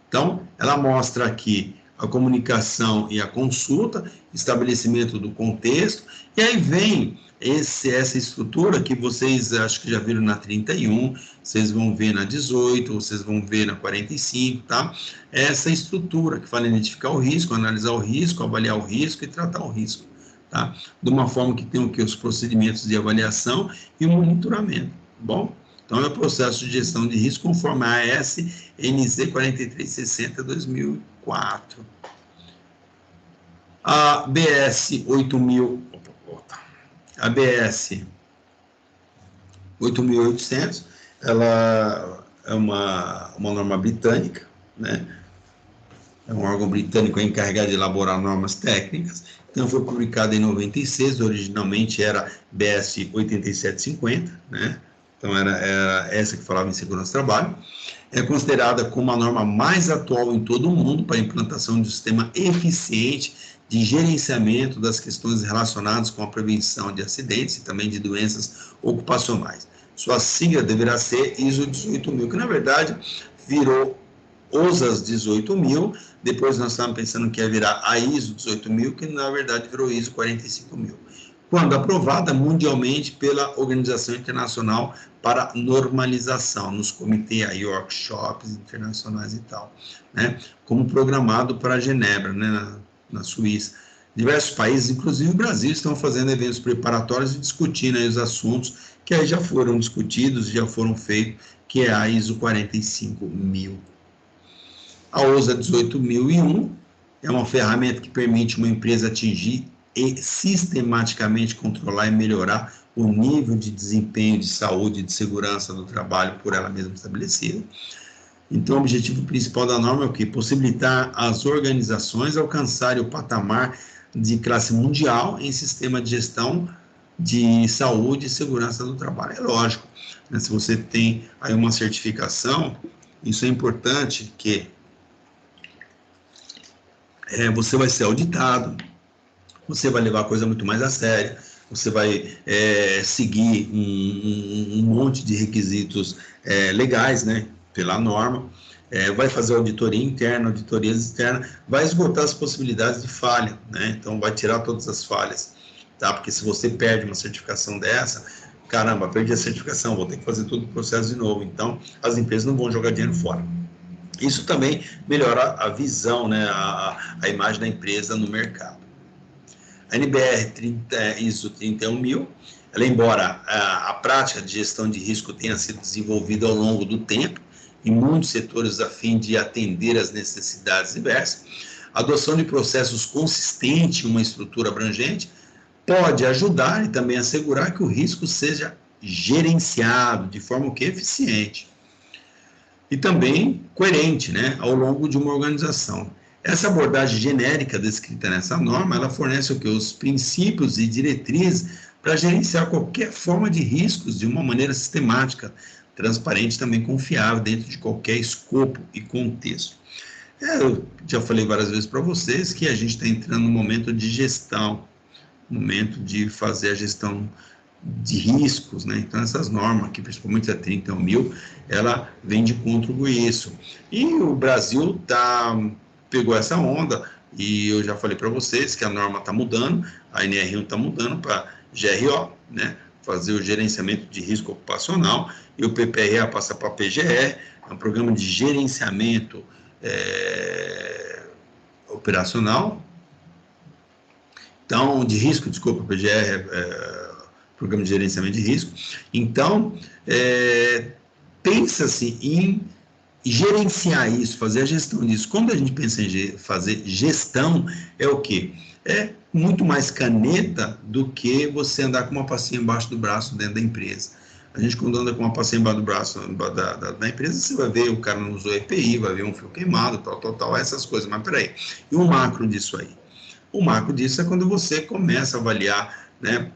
Então, ela mostra aqui a comunicação e a consulta, estabelecimento do contexto, e aí vem essa estrutura que vocês acho que já viram na 31, vocês vão ver na 18, vocês vão ver na 45, tá? Essa estrutura que fala em identificar o risco, analisar o risco, avaliar o risco e tratar o risco, tá? De uma forma que tem o que? Os procedimentos de avaliação e o monitoramento, tá bom? Então, é o processo de gestão de risco conforme a ASNZ 4360 2004. A BS 8000, a BS 8800, ela é uma norma britânica, né? É um órgão britânico encarregado de elaborar normas técnicas. Então, foi publicada em 96, originalmente era BS 8750, né? Então, era essa que falava em segurança do trabalho. É considerada como a norma mais atual em todo o mundo para a implantação de um sistema eficiente de gerenciamento das questões relacionadas com a prevenção de acidentes e também de doenças ocupacionais. Sua sigla deverá ser ISO 18000, que na verdade virou OSAS 18000, depois nós estávamos pensando que ia virar a ISO 18000, que na verdade virou ISO 45000. Quando aprovada mundialmente pela Organização Internacional para Normalização, nos comitês aí, workshops internacionais e tal, né? Como programado para Genebra, né? Na Suíça. Diversos países, inclusive o Brasil, estão fazendo eventos preparatórios e discutindo aí os assuntos que aí já foram discutidos, já foram feitos, que é a ISO 45000. A OSA 18001 é uma ferramenta que permite uma empresa atingir e sistematicamente controlar e melhorar o nível de desempenho de saúde e de segurança do trabalho por ela mesma estabelecida. Então, o objetivo principal da norma é o quê? Possibilitar as organizações alcançarem o patamar de classe mundial em sistema de gestão de saúde e segurança do trabalho. É lógico, né? Se você tem aí uma certificação, isso é importante que você vai ser auditado, você vai levar a coisa muito mais a sério, você vai seguir um monte de requisitos legais, né, pela norma, vai fazer auditoria interna, auditorias externas, vai esgotar as possibilidades de falha, né, então vai tirar todas as falhas, tá, porque se você perde uma certificação dessa, caramba, perdi a certificação, vou ter que fazer todo o processo de novo, então as empresas não vão jogar dinheiro fora. Isso também melhora a visão, né, a imagem da empresa no mercado. A NBR ISO 31000 ela, embora a prática de gestão de risco tenha sido desenvolvida ao longo do tempo, em muitos setores a fim de atender às necessidades diversas, a adoção de processos consistentes em uma estrutura abrangente pode ajudar e também assegurar que o risco seja gerenciado de forma que eficiente e também coerente, né, ao longo de uma organização. Essa abordagem genérica descrita nessa norma, ela fornece o que? Os princípios e diretrizes para gerenciar qualquer forma de riscos de uma maneira sistemática, transparente e também confiável dentro de qualquer escopo e contexto. Eu já falei várias vezes para vocês que a gente está entrando no momento de gestão, momento de fazer a gestão de riscos, né? Então essas normas, que principalmente a 31.000, ela vem de encontro com isso. E o Brasil pegou essa onda, e eu já falei para vocês que a norma está mudando, a NR1 está mudando para GRO, né? Fazer o gerenciamento de risco ocupacional, e o PPRA passa para PGR, é um programa de gerenciamento operacional, então, de risco, desculpa, PGR Programa de Gerenciamento de Risco. Então, pensa-se em gerenciar isso, fazer a gestão disso. Quando a gente pensa em fazer gestão, é o quê? É muito mais caneta do que você andar com uma pastinha embaixo do braço dentro da empresa. A gente, quando anda com uma pastinha embaixo do braço da empresa, você vai ver o cara não usou EPI, vai ver um fio queimado, tal, essas coisas. Mas peraí, e o macro disso aí? O macro disso é quando você começa a avaliar, né,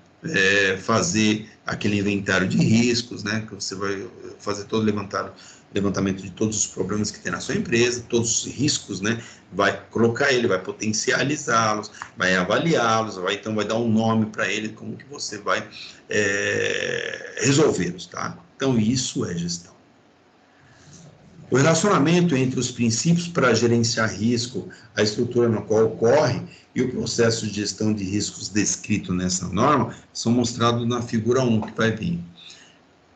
fazer aquele inventário de riscos, né, que você vai fazer todo levantamento de todos os problemas que tem na sua empresa, todos os riscos, né, vai colocar ele, vai potencializá-los, vai avaliá-los, então vai dar um nome para ele, como que você vai resolvê-los, tá? Então isso é gestão. O relacionamento entre os princípios para gerenciar risco, a estrutura na qual ocorre e o processo de gestão de riscos descrito nessa norma são mostrados na figura 1 que vai vir.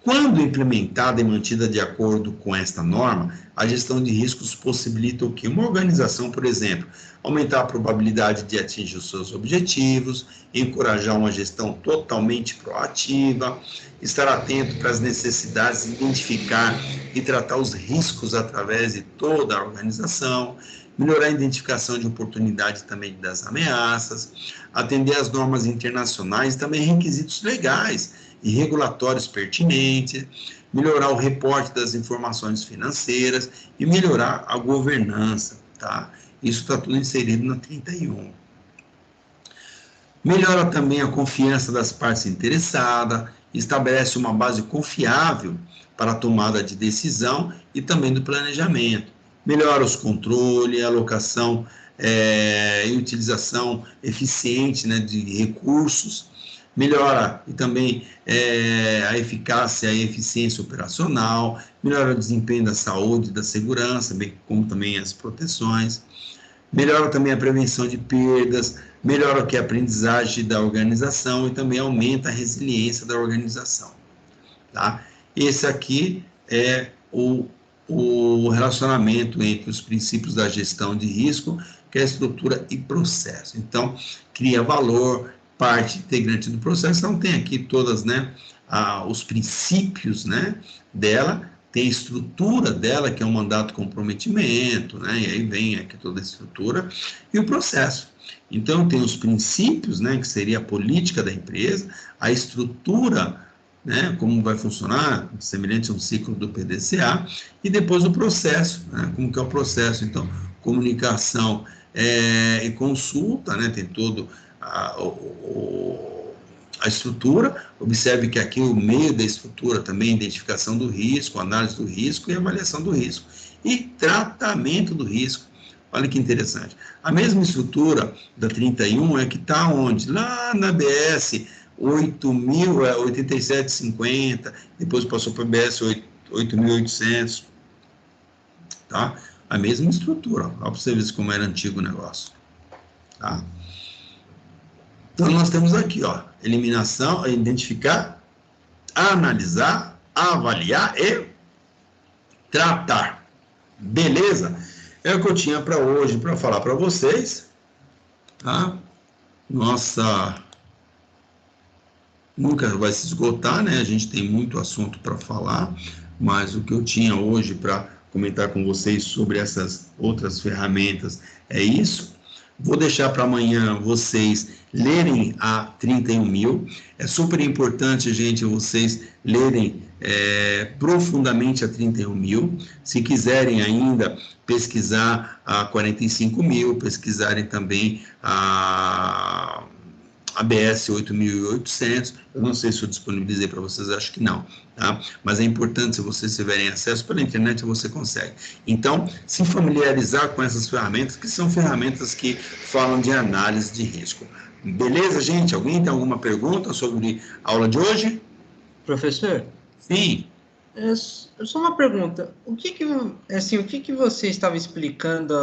Quando implementada e mantida de acordo com esta norma, a gestão de riscos possibilita o quê? Uma organização, por exemplo, aumentar a probabilidade de atingir os seus objetivos, encorajar uma gestão totalmente proativa, estar atento para as necessidades, identificar e tratar os riscos através de toda a organização, melhorar a identificação de oportunidades também das ameaças, atender às normas internacionais e também requisitos legais e regulatórios pertinentes, melhorar o reporte das informações financeiras e melhorar a governança, tá? Isso está tudo inserido na 31. Melhora também a confiança das partes interessadas, estabelece uma base confiável para a tomada de decisão e também do planejamento. Melhora os controles, alocação e utilização eficiente, né, de recursos. Melhora e também a eficácia e eficiência operacional, melhora o desempenho da saúde, da segurança, bem como também as proteções, melhora também a prevenção de perdas, melhora a aprendizagem da organização e também aumenta a resiliência da organização. Tá? Esse aqui é o relacionamento entre os princípios da gestão de risco, que é a estrutura e processo. Então, cria valor, parte integrante do processo, então tem aqui todas, né, os princípios, né, dela, tem a estrutura dela, que é um mandato comprometimento, né, e aí vem aqui toda a estrutura, e o processo. Então, tem os princípios, né, que seria a política da empresa, a estrutura, né, como vai funcionar, semelhante a um ciclo do PDCA, e depois o processo, né, como que é o processo, então, comunicação e consulta, né, tem todo a estrutura. Observe que aqui o meio da estrutura também, identificação do risco, análise do risco e avaliação do risco. E tratamento do risco. Olha que interessante. A mesma estrutura da 31 é que está onde? Lá na BS 8750, depois passou para a BS 8800, tá? A mesma estrutura. Olha para você ver como era antigo o negócio. Tá? Então, nós temos aqui, ó, eliminação, identificar, analisar, avaliar e tratar. Beleza? É o que eu tinha para hoje, para falar para vocês, tá? Nossa nunca vai se esgotar, né? A gente tem muito assunto para falar, mas o que eu tinha hoje para comentar com vocês sobre essas outras ferramentas é isso. Vou deixar para amanhã vocês lerem a 31.000. É super importante, gente, vocês lerem profundamente a 31.000. Se quiserem ainda pesquisar a 45.000, pesquisarem também a ABS 8.800, eu não sei se eu disponibilizei para vocês, acho que não, tá? Mas é importante, se vocês tiverem acesso pela internet, você consegue. Então, se familiarizar com essas ferramentas, que são ferramentas que falam de análise de risco. Beleza, gente? Alguém tem alguma pergunta sobre a aula de hoje? Professor? Sim. Só uma pergunta. O que você estava explicando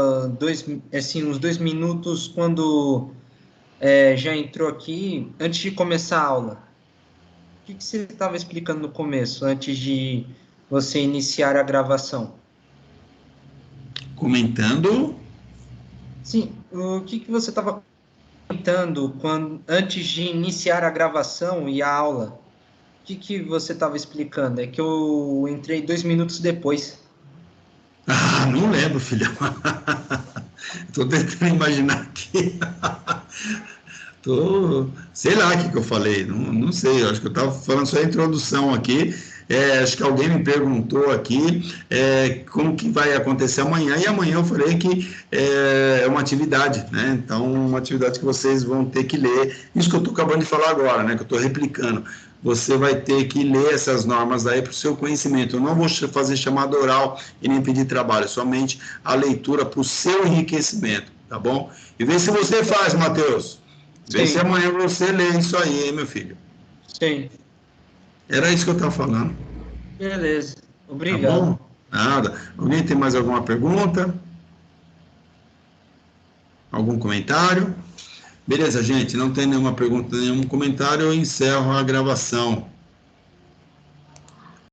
uns 2 minutos quando já entrou aqui, antes de começar a aula? O que você estava explicando no começo, antes de você iniciar a gravação? Comentando. Sim, o que você estava comentando antes de iniciar a gravação e a aula? O que você estava explicando? É que eu entrei 2 minutos depois. Ah, não lembro, filhão. Estou tentando imaginar aqui. Sei lá o que eu falei, não sei, acho que eu estava falando só a introdução aqui, acho que alguém me perguntou aqui como que vai acontecer amanhã, e amanhã eu falei que é uma atividade, né? Então, uma atividade que vocês vão ter que ler, isso que eu estou acabando de falar agora, né? Que eu estou replicando, você vai ter que ler essas normas aí para o seu conhecimento, eu não vou fazer chamada oral e nem pedir trabalho, somente a leitura para o seu enriquecimento, tá bom? E vê se você faz, Matheus. Vê se amanhã você lê isso aí, hein, meu filho. Sim. Era isso que eu estava falando. Beleza. Tá Obrigado. bom? Nada. Alguém tem mais alguma pergunta? Algum comentário? Beleza, gente. Não tem nenhuma pergunta, nenhum comentário. Eu encerro a gravação.